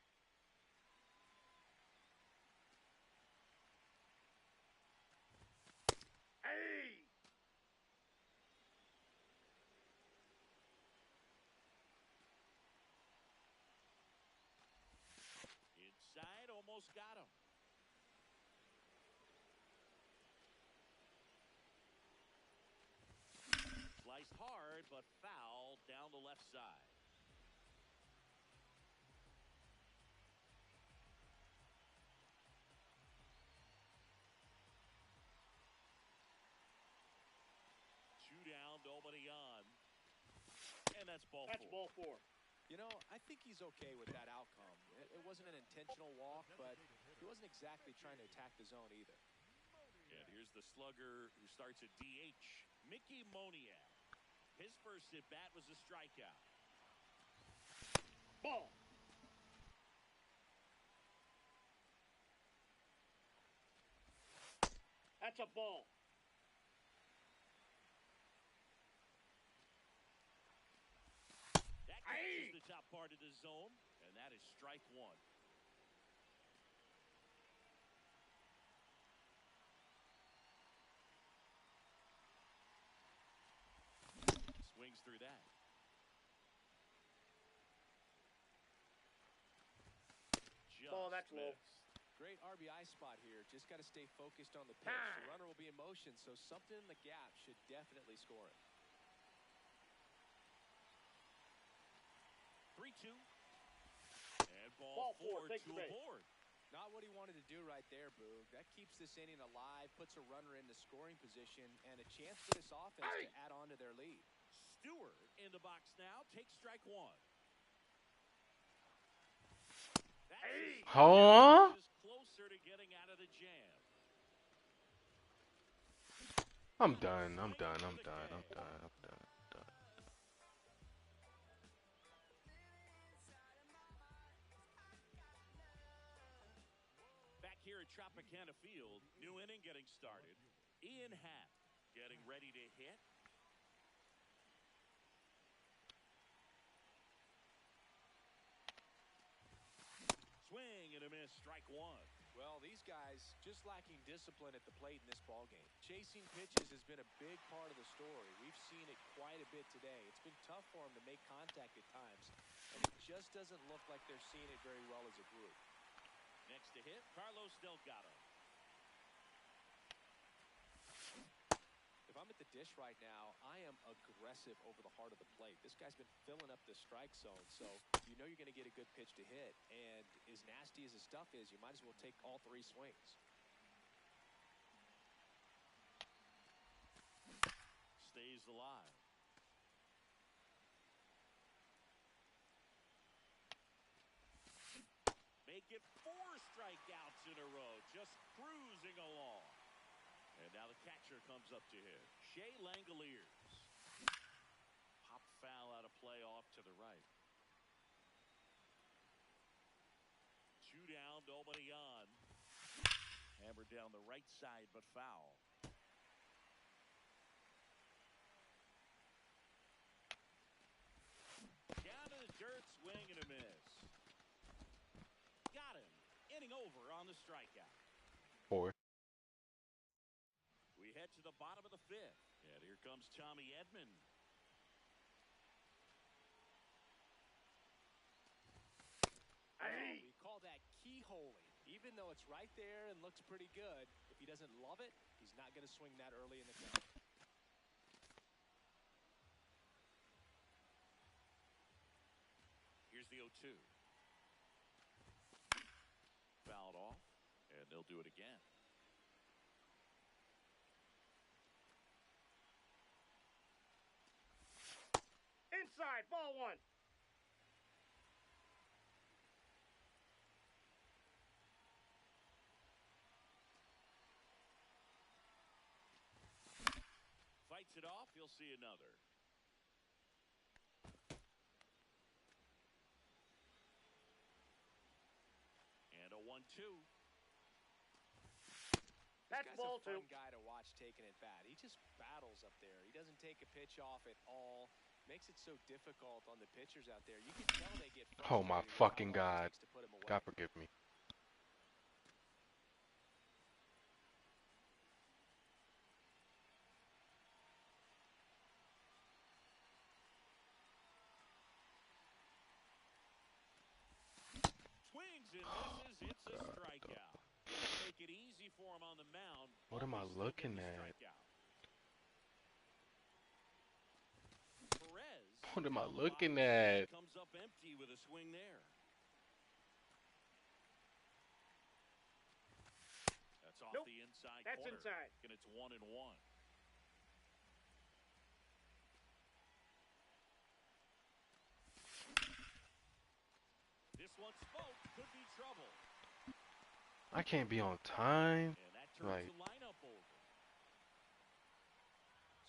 Hey! Inside, almost got him. Sliced hard, but foul down the left side. Two down, nobody on. And that's ball 4. That's ball 4. You know, I think he's okay with that outcome. It wasn't an intentional walk, but he wasn't exactly trying to attack the zone either. And here's the slugger who starts at DH, Mickey Moniak. His first at-bat was a strikeout. Ball. That's a ball. That catches the top part of the zone, and that is strike one. Swings through that. Ball, that's low. Great RBI spot here. Just got to stay focused on the pitch. The runner will be in motion, so something in the gap should definitely score it. 3-2. And ball four Take to the a base. board. Not what he wanted to do right there, Boog. That keeps this inning alive, puts a runner into scoring position, and a chance for this offense to add on to their lead. Stewart in the box now. Takes strike one. Huh? Is closer to getting out of the jam. I'm done. I'm done. I'm done. I'm done. I'm done. Back here at Tropicana Field, new inning getting started. Ian Happ getting ready to hit. Swing and a miss, strike one. Well, these guys just lacking discipline at the plate in this ballgame. Chasing pitches has been a big part of the story. We've seen it quite a bit today. It's been tough for them to make contact at times, and it just doesn't look like they're seeing it very well as a group. Next to hit, Carlos Delgado. If I'm at the dish right now, I am aggressive over the heart of the plate. This guy's been filling up the strike zone, so you know you're going to get a good pitch to hit. And as nasty as his stuff is, you might as well take all three swings. Stays alive. Make it 4 strikeouts in a row, just cruising along. And now the catcher comes up to him, Shea Langoliers. Pop foul out of play off to the right. 2 down, nobody on. Hammered down the right side, but foul. Down to the dirt, swing and a miss. Got him. Inning over on the strikeout. 4. We head to the bottom of the 5th. And here comes Tommy Edman. We call that keyholing. Even though it's right there and looks pretty good, if he doesn't love it, he's not going to swing that early in the count. Here's the 0-2. Fouled off, and they'll do it again. Inside, ball one. Fights it off, you'll see another. And a 1-2. That's ball This guy's a two. fun guy to watch taking at bat. He just battles up there. He doesn't take a pitch off at all. Makes it so difficult on the pitchers out there. You can tell they get Oh my frustrated with fucking how long it God. takes to put him away. God forgive me. Swings and misses. It's a strikeout. Make it easy for him on the mound. What am I Always still looking get the at? strikeout. Perez What am I down the looking bottom, at? comes up empty with a swing there. That's off Nope. the inside That's corner. inside. And it's 1-1. This one smoked, could be trouble. I can't be on time. And that turns Right. the lineup over.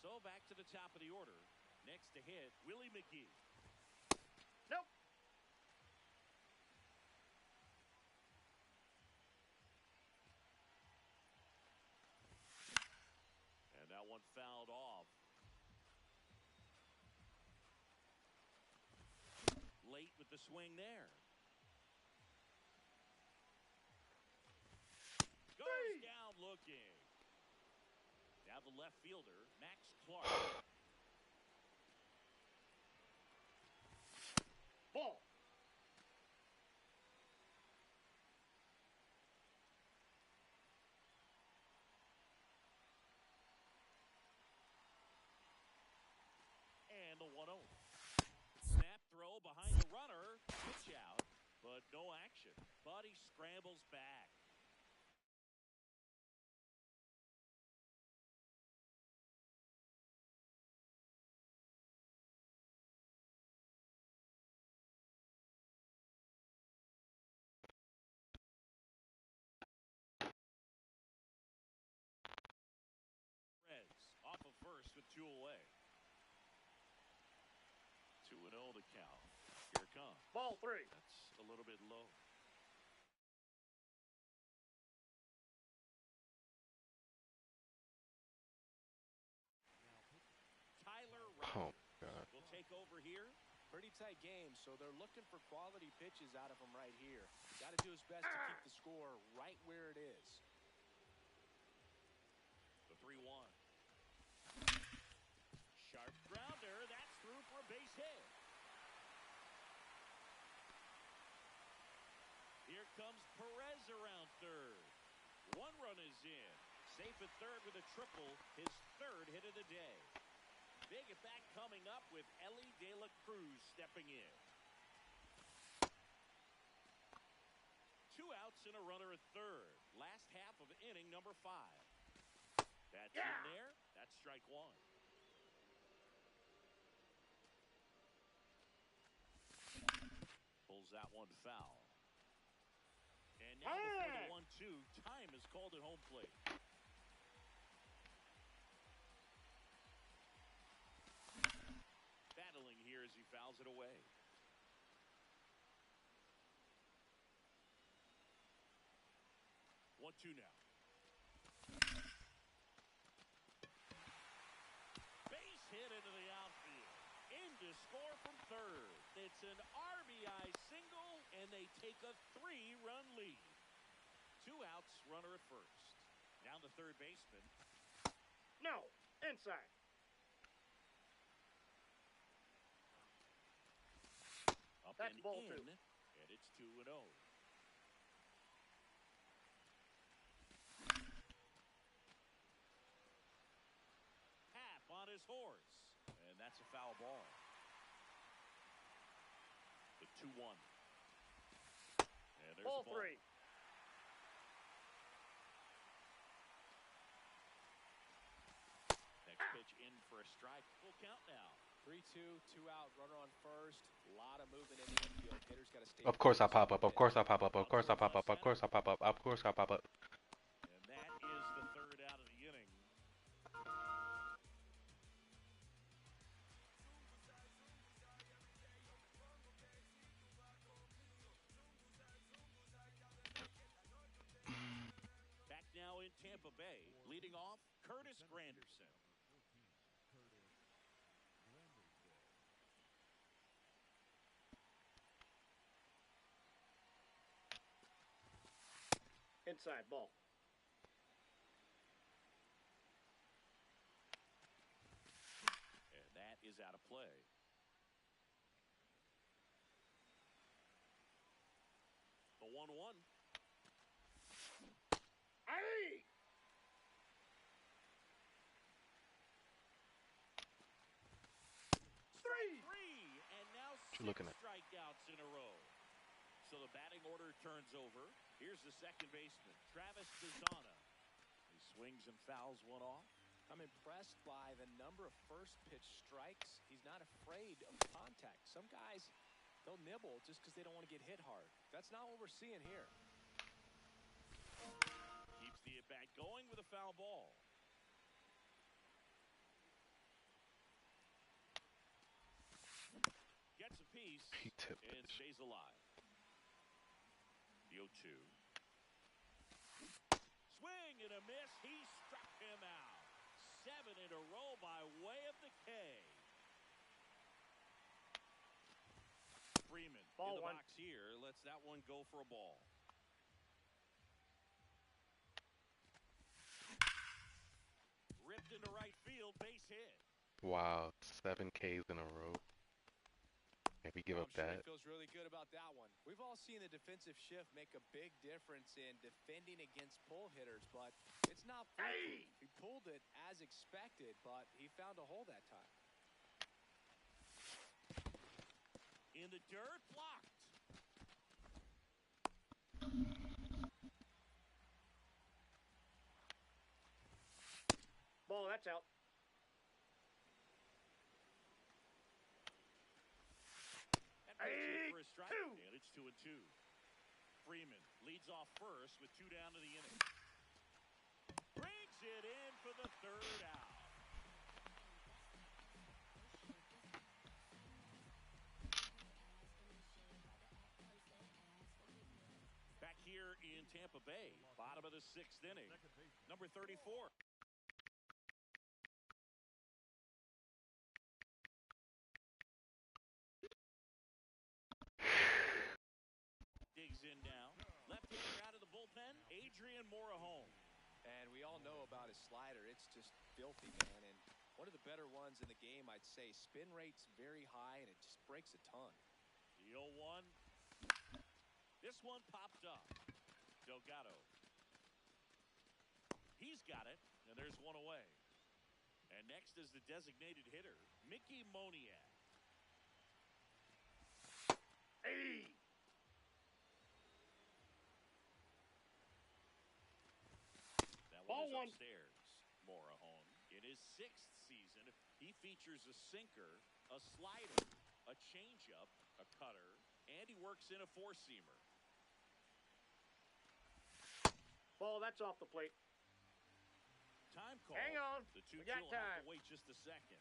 So back to the top of the order. Next to hit, Willie McGee. Nope. And that one fouled off. Late with the swing there. Goes down looking. Now the left fielder, Max Clark. Ball. And the 1-0. Snap throw behind the runner. Pitch out, but no action. Buddy scrambles back. Reds off of first with 2 away. 2-0 to count. Here it comes. Ball 3. That's a little bit low. Tyler Oh, Roberts God. will take over here. Pretty tight game, so they're looking for quality pitches out of him right here. Got to do his best to keep the score right where it is. The 3-1. Sharp grounder. That's through for a base hit. Here comes Perez around third. 1 run is in. Safe at third with a triple. His 3rd hit of the day. Big at bat coming up with Ellie De La Cruz stepping in. 2 outs and a runner at third. Last half of inning number 5. That's in there. That's strike 1. Pulls that one foul. And now before the 1-2, time is called at home plate. Battling here as he fouls it away. One, 2 now. Base hit into the outfield. In to score from third. It's an RBI single, and they take a 3-run lead. 2 outs, runner at first. Now the third baseman. No. Inside. Up That's and ball in, 2. and it's 2-0. Half on his horse, and that's a foul ball. The 2-1. And there's Ball a ball. 3. Next pitch in for a strike. Full count now. 3-2, 2 out, runner on first. A lot of movement in the infield. Hitter's got to stay. Of course I pop up. Of course I pop up. Of course I pop up. Of course I pop up. Of course I pop up. And that is the 3rd out of the inning. Back now in Tampa Bay, leading off Curtis Granderson. Inside. Ball. And that is out of play. The 1-1. Aye! Three, and now What 6 you looking at? strikeouts in a row. So the batting order turns over. Here's the second baseman, Travis Dizana. He swings and fouls one off. I'm impressed by the number of first pitch strikes. He's not afraid of contact. Some guys they'll nibble just because they don't want to get hit hard. That's not what we're seeing here. Keeps the at-bat going with a foul ball. Gets a piece He tipped and it. stays alive. The 0-2. Swing and a miss. He struck him out. 7 in a row by way of the K. Freeman Ball in the one. box here. Lets that one go for a ball. Ripped into right field. Base hit. Wow, 7 Ks in a row. Maybe give I'm up sure that. he feels really good about that one. We've all seen the defensive shift make a big difference in defending against pull hitters, but it's not foolproof. He pulled it as expected, but he found a hole that time. In the dirt, blocked. Ball, that's out. That makes it for a strike, and it's 2-2. Freeman leads off first with 2 down to the inning. Brings it in for the 3rd out. Back here in Tampa Bay, bottom of the 6th inning, number 34. Digs in now. Left-hander out of the bullpen, Adrian Morejon. And we all know about his slider. It's just filthy, man. And one of the better ones in the game, I'd say. Spin rate's very high, and it just breaks a ton. The 0-1. This one popped up. Delgado. He's got it, and there's one away. And next is the designated hitter, Mickey Moniak. Hey! That Ball one one. is upstairs. Morejon. In his 6th season, he features a sinker, a slider, a changeup, a cutter, and he works in a 4-seamer. Ball, that's off the plate. Time call. Hang on. The 2-2 We got will have time. to wait just a second.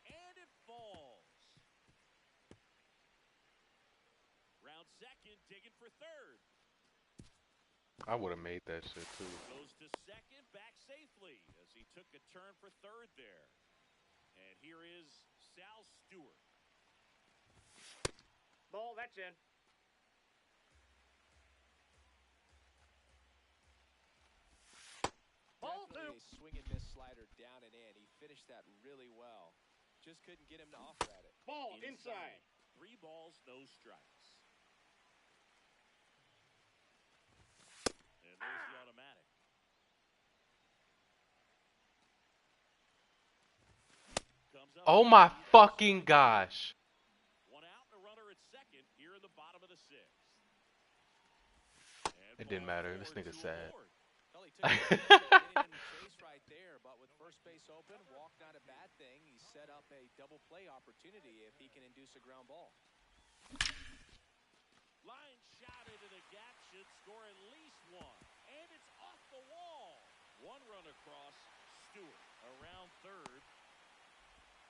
And it falls. Round second, digging for 3rd. I would have made that shit too. Goes to second, back safely as he took a turn for 3rd there. And here is Sal Stewart. Ball, that's in. Ball two. Definitely a swing and miss slider down and in. He finished that really well. Just couldn't get him to offer at it. Ball, inside. 3 balls, no strikes. And there's the automatic. Comes up. Oh my fucking gosh. 1 out and a runner at second here in the bottom of the 6th. And It didn't ball matter. This 4 nigga's to sad. Ward. Well, he took a chance at getting in the chase right there, but with first base open, walk not a bad thing. He set up a double play opportunity if he can induce a ground ball. Line shot into the gap should score at least 1. And it's off the wall. 1 run across. Stewart around 3rd.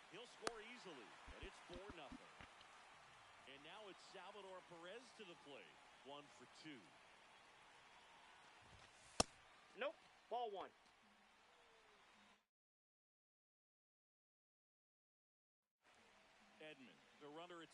He'll score easily, and it's 4-0. And now it's Salvador Perez to the plate. 1 for 2. Nope. Ball one. Edman, the runner at